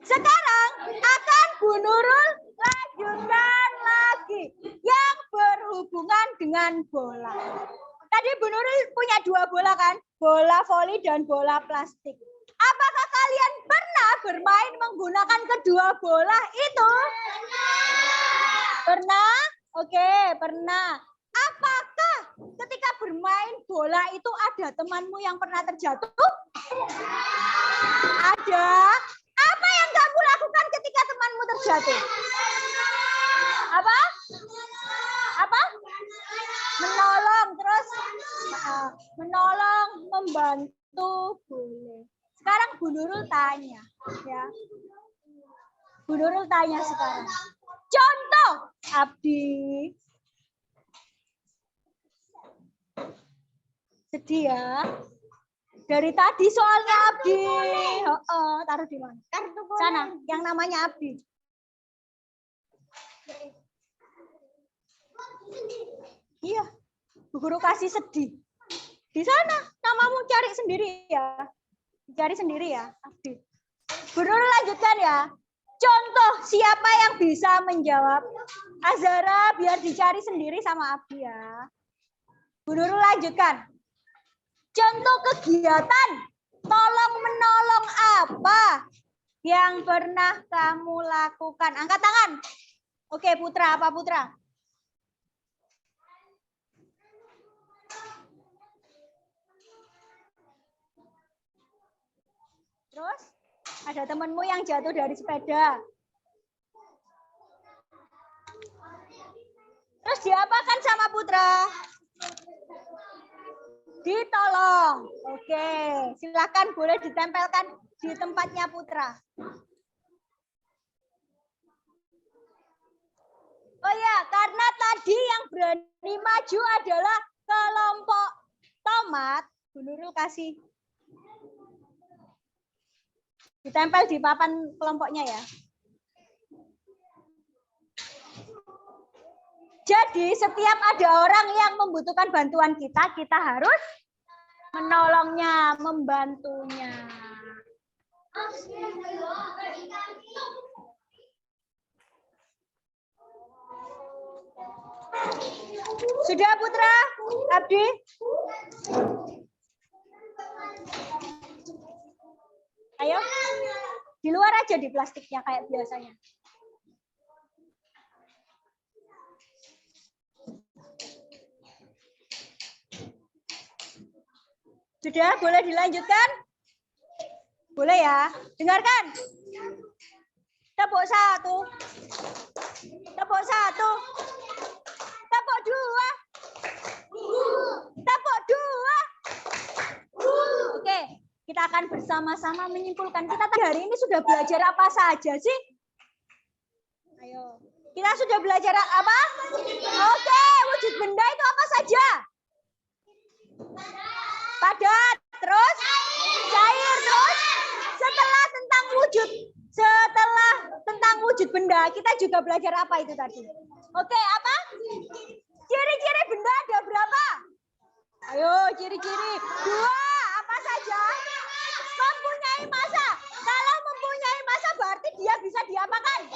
[SPEAKER 1] Sekarang akan Bu Nurul lanjutkan lagi yang berhubungan dengan bola. Tadi Bu Nurul punya 2 bola kan? Bola voli dan bola plastik. Apakah kalian pernah bermain menggunakan kedua bola itu? Pernah? Oke, pernah. Apakah ketika bermain bola itu ada temanmu yang pernah terjatuh? Ada. Apa yang kamu lakukan ketika temanmu terjatuh? Apa? Apa? Menolong, terus menolong, membantu, boleh. Sekarang Bu Nurul tanya, ya. Bu Nurul tanya sekarang. Contoh, Abdi. Sedih ya. Dari tadi soalnya Abdi. Taruh di mana? Sana, yang namanya Abdi. Iya, Bu Guru kasih sedih. Di sana, namamu cari sendiri ya. Cari sendiri ya, Abdi. Bu Nurul lanjutkan ya. Contoh, siapa yang bisa menjawab? Azara, biar dicari sendiri sama Abdi ya. Bu Nurul lanjutkan. Contoh kegiatan tolong menolong apa yang pernah kamu lakukan? Angkat tangan. Oke, Putra, apa Putra? Terus ada temanmu yang jatuh dari sepeda. Terus diapakan sama Putra? Ditolong. Oke, silakan boleh ditempelkan di tempatnya Putra. Oh ya, karena tadi yang berani maju adalah kelompok tomat, Bu Nurul kasih ditempel di papan kelompoknya ya. Jadi setiap ada orang yang membutuhkan bantuan kita, kita harus menolongnya, membantunya. Sudah Putra, Abdi? Ayo, di luar aja di plastiknya kayak biasanya. Sudah, boleh dilanjutkan? Boleh ya. Dengarkan. Tepuk 1. Tepuk 1. Tepuk 2. Tepuk 2. Oke, kita akan bersama-sama menyimpulkan. Kita hari ini sudah belajar apa saja sih? Ayo. Kita sudah belajar apa? Oke, wujud benda itu apa saja? Padat, terus cair, terus setelah tentang wujud benda, kita juga belajar apa itu tadi? Oke, apa? Ciri-ciri benda ada berapa? Ayo, ciri-ciri. 2, apa saja? Mempunyai massa. Kalau mempunyai massa berarti dia bisa diapakan?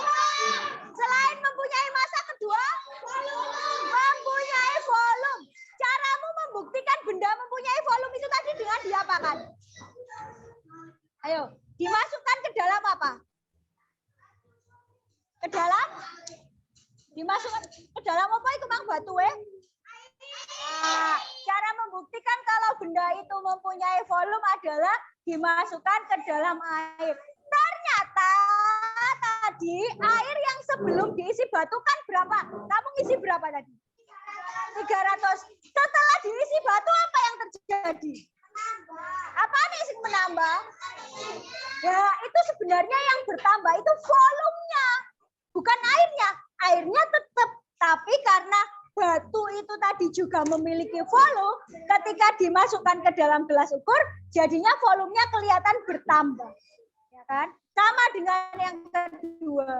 [SPEAKER 1] Selain mempunyai massa, kedua, mempunyai volume. Caramu membuktikan benda mempunyai volume itu tadi dengan diapakan? Ayo, dimasukkan ke dalam apa? Ke dalam? Dimasukkan ke dalam apa itu Mang batu Nah, cara membuktikan kalau benda itu mempunyai volume adalah dimasukkan ke dalam air. Ternyata tadi air yang sebelum diisi batu kan berapa? Kamu ngisi berapa tadi? 300. Setelah diisi batu apa yang terjadi? Apa nih sih menambah? Ya, itu sebenarnya yang bertambah itu volumenya, bukan airnya. Airnya tetap, tapi karena batu itu tadi juga memiliki volume, ketika dimasukkan ke dalam gelas ukur, jadinya volumenya kelihatan bertambah. Ya kan? Sama dengan yang kedua.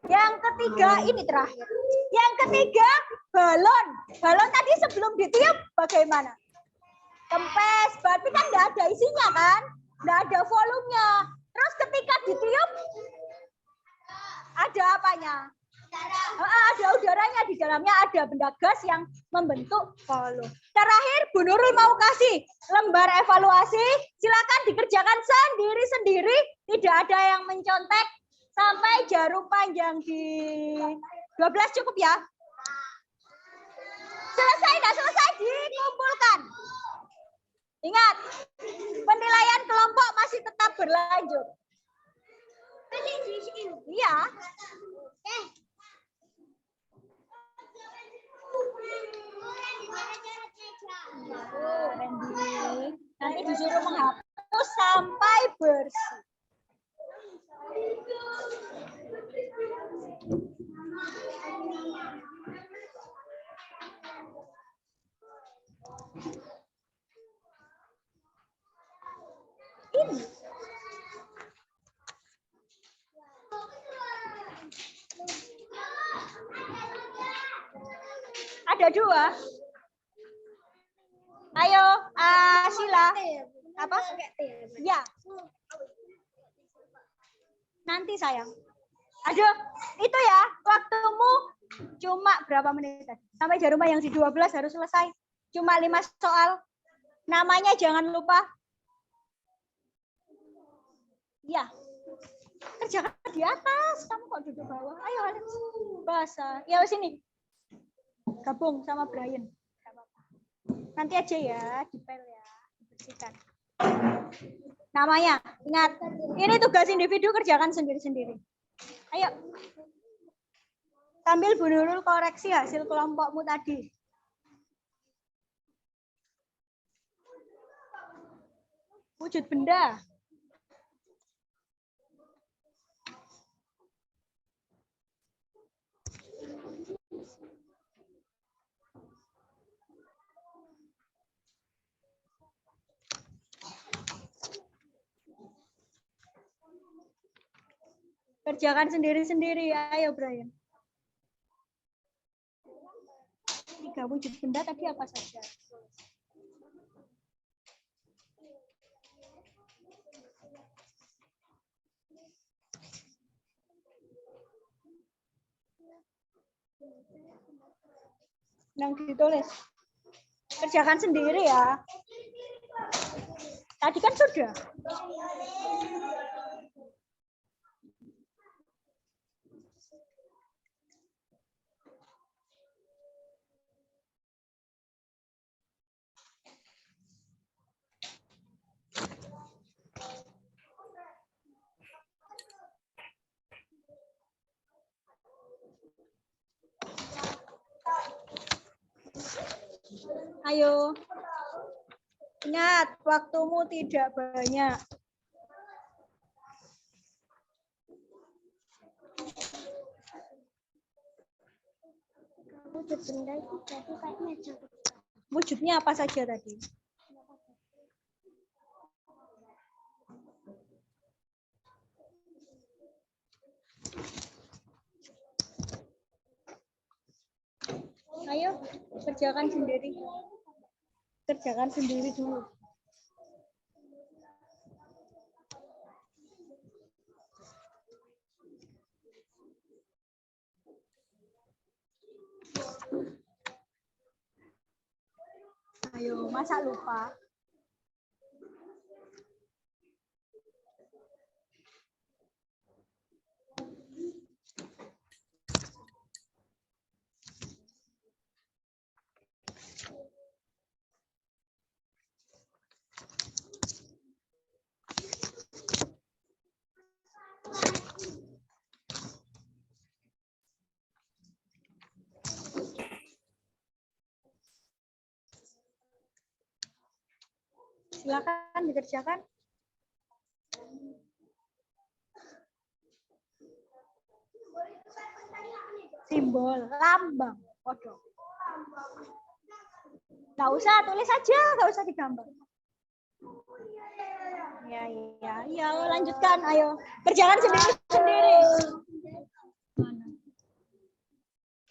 [SPEAKER 1] Yang ketiga ini terakhir. Yang ketiga balon. Balon tadi sebelum ditiup bagaimana? Kempes, berarti kan nggak ada isinya kan? Nggak ada volumenya. Terus ketika ditiup, ada apanya? Ada udaranya, di dalamnya ada benda gas yang membentuk volume. Terakhir, Bu Nurul mau kasih lembar evaluasi. Silakan dikerjakan sendiri-sendiri. Tidak ada yang mencontek sampai jarum panjang di 12 cukup ya. Selesai, tidak selesai dikumpulkan. Ingat, penilaian kelompok masih tetap berlanjut. Iya. Nanti disuruh menghapus sampai bersih. Ini. Ada dua. Ayo, Sila. Apa? Ya. Nanti sayang. Aduh, itu ya. Waktumu cuma berapa menit tadi? Sampai jarum yang di 12 harus selesai. Cuma 5 soal. Namanya jangan lupa. Ya. Kerjakan di atas. Kamu kok duduk bawah? Ayo, Alex. Basah. Ya, sini. Gabung sama Brian. Nanti aja ya, dipel ya, dibersihkan. Namanya, ingat, ini tugas individu kerjakan sendiri-sendiri. Ayo. Sambil Bu Nurul koreksi hasil kelompokmu tadi. Wujud benda. Kerjakan sendiri-sendiri. Ayo, Brian. 3 wujud benda tadi apa saja? Yang ditulis. Kerjakan sendiri ya. Tadi kan sudah. Ayo. Ingat, waktumu tidak banyak.
[SPEAKER 3] Wujud benda itu jadi kayak meja.
[SPEAKER 1] Wujudnya apa saja tadi? Ayo, kerjakan sendiri. Kerjakan sendiri dulu. Ayo, masa lupa? Silakan dikerjakan. Simbol, lambang, kodok. Nggak usah, tulis aja, nggak usah digambar. Ya, lanjutkan, ayo. Kerjakan sendiri. Mana?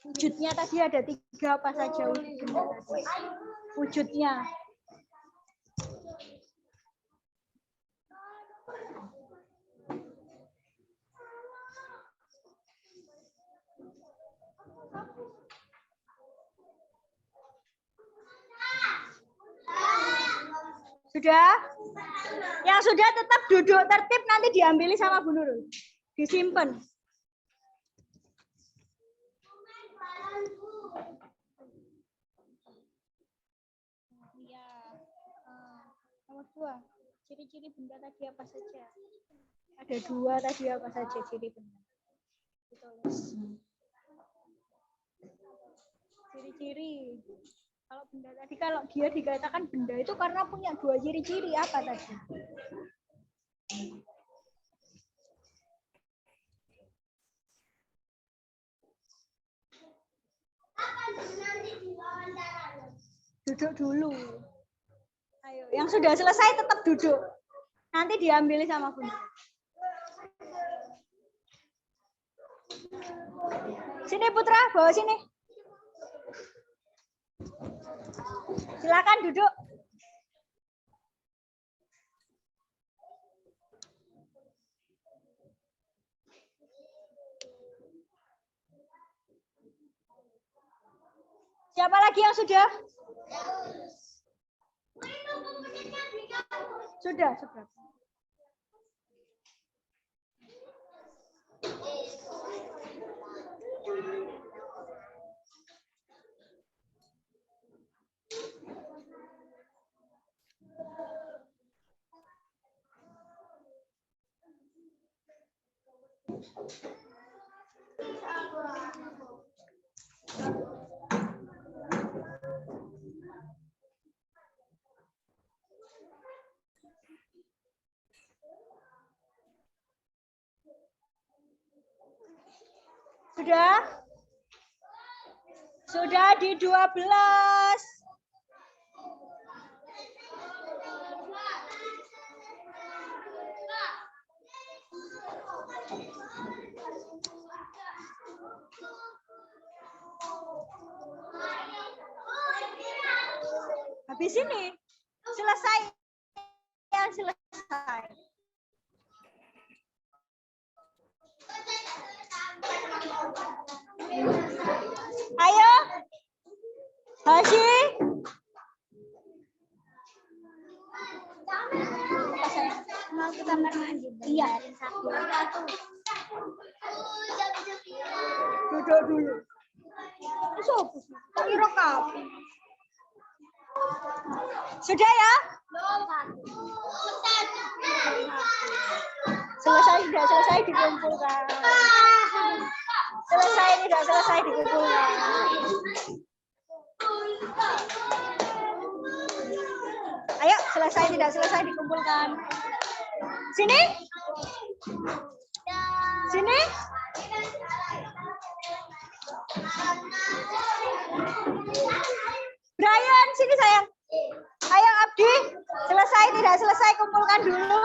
[SPEAKER 1] Wujudnya tadi ada 3 apa saja wujudnya. Sudah? Yang sudah tetap duduk tertib nanti diambil sama Bu Nurul. Disimpan. Ya. Nomor 2. Ciri-ciri benda tadi apa saja? Ada 2 tadi apa saja ciri benda? Ditulis. Ciri-ciri. Kalau benda tadi, kalau dia dikatakan benda itu karena punya 2 ciri-ciri apa tadi? Duduk dulu. Ayo, yang sudah selesai tetap duduk. Nanti diambil sama Bunda. Sini Putra, bawa sini. Silakan duduk. Siapa lagi yang sudah? Sudah. Sudah? Sudah di 12. Habis ini selesai. Yang selesai. Ayo, Hashi. Mau ke kamar mandi. Iya. Duduk dulu. Sudah ya? Selesai, tidak selesai dikumpulkan. Selesai, tidak selesai dikumpulkan. Ayo, selesai, tidak selesai dikumpulkan. Sini. Sini. Brian, sini sayang. Ayo Abdi, selesai, tidak selesai, kumpulkan dulu.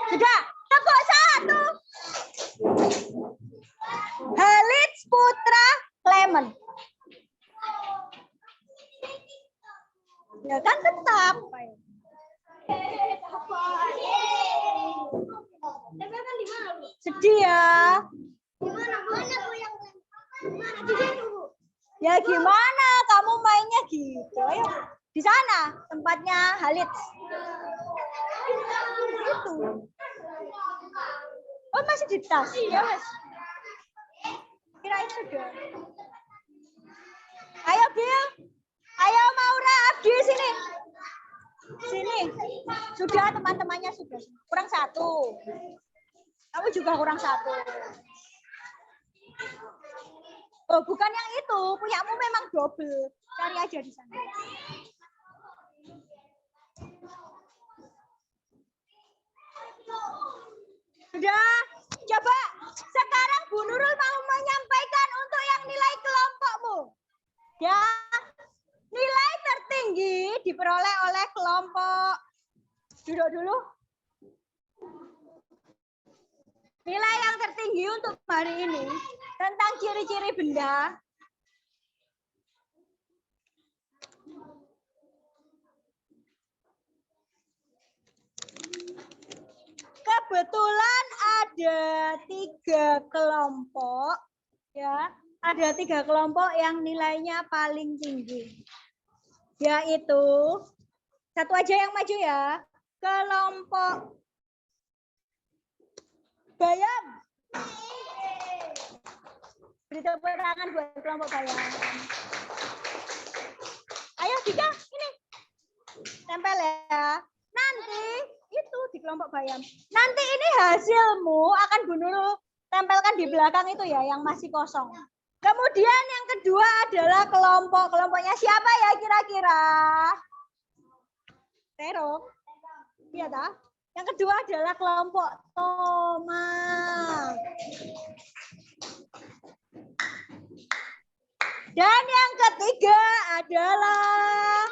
[SPEAKER 1] Sudah, tepuk 1. Halid Putra Clement. Ya kan tetap. Sedih ya. Ya gimana kamu mainnya gitu? Ayo di sana tempatnya Halid. Itu. Oh masih di tas. Ya mas. Kirain sudah. Ayo Bill. Ayo Maura, Abdi sini. Sini. Sudah teman-temannya sudah. Kurang 1. Kamu juga kurang 1. Oh, bukan yang itu. Punyamu memang double. Cari aja di sana. Sudah. Coba sekarang Bu Nurul mau menyampaikan untuk yang nilai kelompokmu. Ya. Nilai tertinggi diperoleh oleh kelompok. Duduk dulu. Nilai yang tertinggi untuk hari ini tentang ciri-ciri benda. Kebetulan ada 3 kelompok, ya, ada 3 kelompok yang nilainya paling tinggi, yaitu satu aja yang maju ya, kelompok Bayam. Beri tepuk tangan buat kelompok Bayam. Ayo Dika, ini tempel ya. Nanti itu di kelompok Bayam. Nanti ini hasilmu akan Bu Nurul tempelkan di belakang itu ya, yang masih kosong. Kemudian yang kedua adalah kelompoknya siapa ya kira-kira? Tero. Iya tak? Yang kedua adalah kelompok Toma. Dan yang ketiga adalah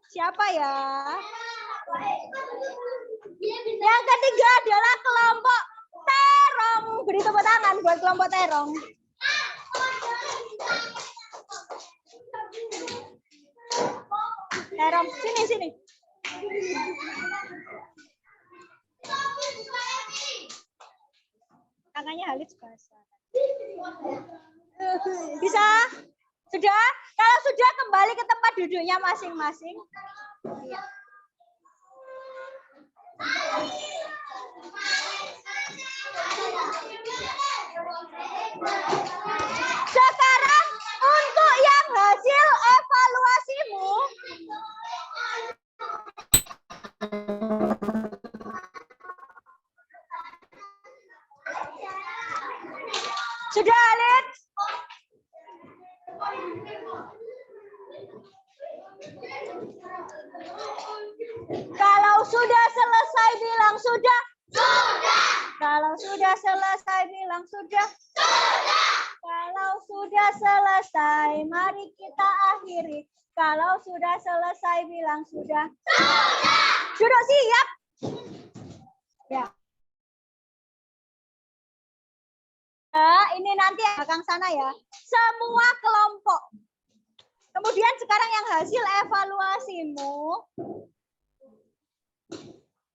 [SPEAKER 1] siapa ya? Yang ketiga adalah kelompok Terong. Beri tepuk tangan buat kelompok Terong. Terong, sini. Tangannya halus basah. Bisa? Sudah? Kalau sudah kembali ke tempat duduknya masing-masing. Iya. Sekarang untuk yang hasil evaluasimu. Sudah, Alex? Kalau sudah selesai bilang sudah. Sudah. Kalau sudah selesai bilang sudah. Sudah. Kalau sudah selesai, mari kita akhiri. Kalau sudah selesai bilang sudah. Sudah. Duduk siap. Ya. Ini nanti belakang sana ya. Semua kelompok. Kemudian sekarang yang hasil evaluasimu.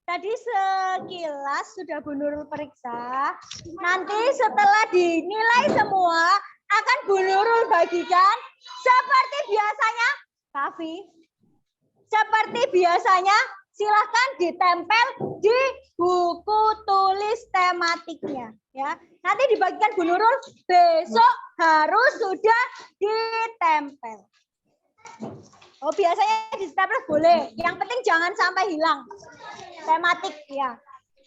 [SPEAKER 1] Tadi sekilas sudah Bu Nurul periksa. Nanti setelah dinilai semua, akan Bu Nurul bagikan seperti biasanya. Kavi. Seperti biasanya, silahkan ditempel di buku tulis tematiknya. Ya, nanti dibagikan Bu Nurul, besok harus sudah ditempel. Oh, biasanya ditempel boleh. Yang penting jangan sampai hilang. Tematik ya.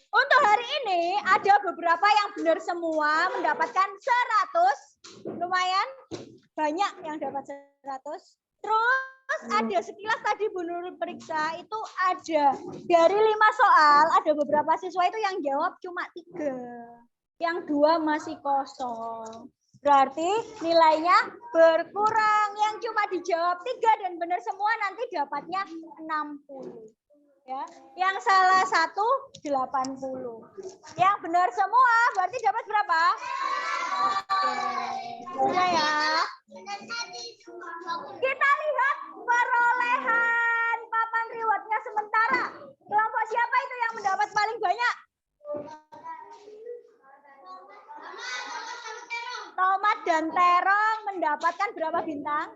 [SPEAKER 1] Untuk hari ini ada beberapa yang benar semua mendapatkan 100. Lumayan banyak yang dapat 100. Terus ada sekilas tadi Bu Nurul periksa itu ada dari 5 soal, ada beberapa siswa itu yang jawab cuma 3. Yang 2 masih kosong. Berarti nilainya berkurang. Yang cuma dijawab 3 dan benar semua nanti dapatnya 60. Ya. Yang salah 1 80. Yang benar semua berarti dapat berapa? Oke. Sudah ya. Kita lihat perolehan papan rewardnya sementara. Kelompok siapa itu yang mendapat paling banyak? Tomat dan Terong mendapatkan berapa bintang?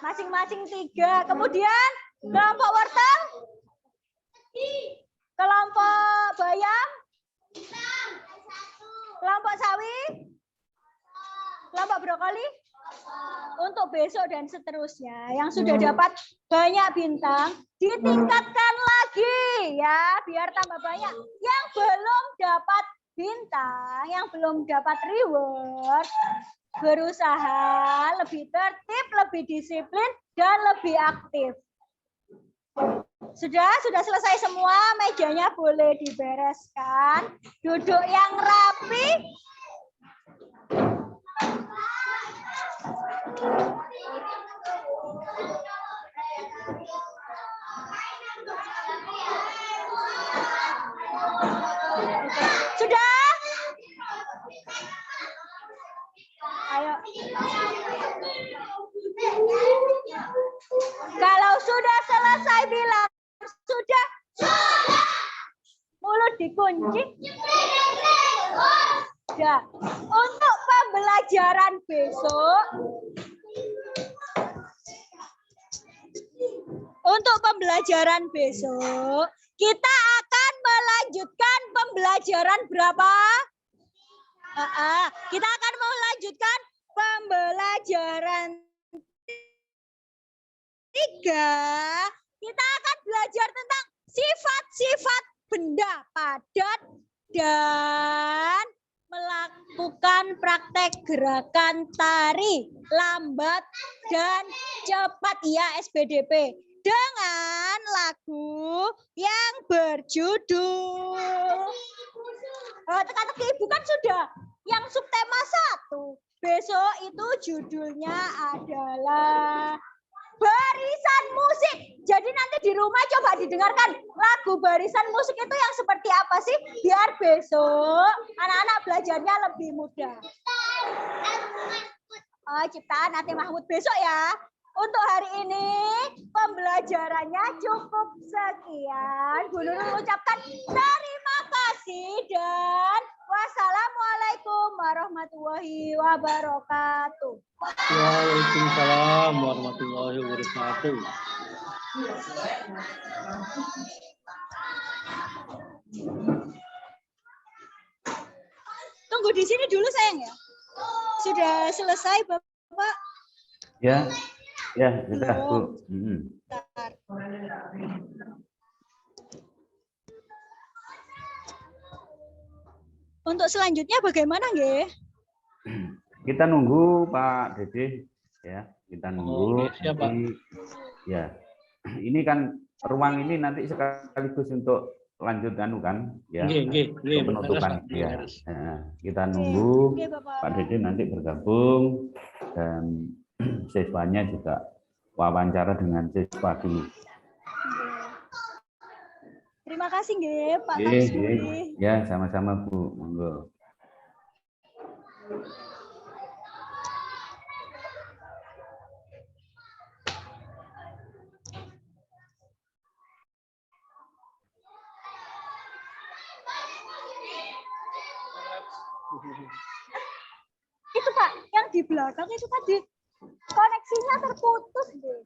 [SPEAKER 1] Masing-masing 3. Kemudian kelompok wortel? Kelompok bayam? Kelompok sawi? Kelompok brokoli? Untuk besok dan seterusnya. Yang sudah dapat banyak bintang, ditingkatkan lagi ya, biar tambah banyak. Yang belum dapat bintang yang belum dapat reward berusaha lebih tertib, lebih disiplin, dan lebih aktif. Sudah selesai semua, mejanya boleh dibereskan. Duduk yang rapi. Sudah? Ayo. Kalau sudah selesai bilang sudah. Mulut dikunci. Ya. Untuk pembelajaran besok. Untuk pembelajaran besok, kita akan melanjutkan pembelajaran berapa? Kita akan melanjutkan pembelajaran 3. Kita akan belajar tentang sifat-sifat benda padat dan melakukan praktek gerakan tari lambat dan cepat ya SBDP dengan lagu yang berjudul teka-teki bukan sudah yang subtema 1. Besok itu judulnya adalah barisan musik. Jadi nanti di rumah coba didengarkan lagu barisan musik itu yang seperti apa sih? Biar besok anak-anak belajarnya lebih mudah. Ciptaan Ati Mahmud besok ya. Untuk hari ini pembelajarannya cukup sekian. Bu Nurul mengucapkan terima kasih dan wassalamualaikum warahmatullahi wabarakatuh.
[SPEAKER 4] Waalaikumsalam warahmatullahi wabarakatuh.
[SPEAKER 1] Tunggu di sini dulu sayang ya. Sudah selesai Bapak?
[SPEAKER 2] Ya, sudah Bu.
[SPEAKER 1] Untuk selanjutnya bagaimana nggih?
[SPEAKER 2] Kita nunggu Pak Dede ya, kita nunggu.
[SPEAKER 4] Siap, Pak.
[SPEAKER 2] Ya, ini kan ruang ini nanti sekaligus untuk lanjutkan kan ya, untuk penutupan ya. Kita nunggu Pak Dede nanti bergabung dan siswanya juga wawancara dengan siswa dulu.
[SPEAKER 1] Terima kasih nggih Pak Marsudi.
[SPEAKER 2] Ya, sama-sama Bu. Monggo.
[SPEAKER 1] Itu Pak, yang di belakang itu tadi koneksinya terputus deh.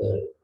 [SPEAKER 4] wabarakatuh.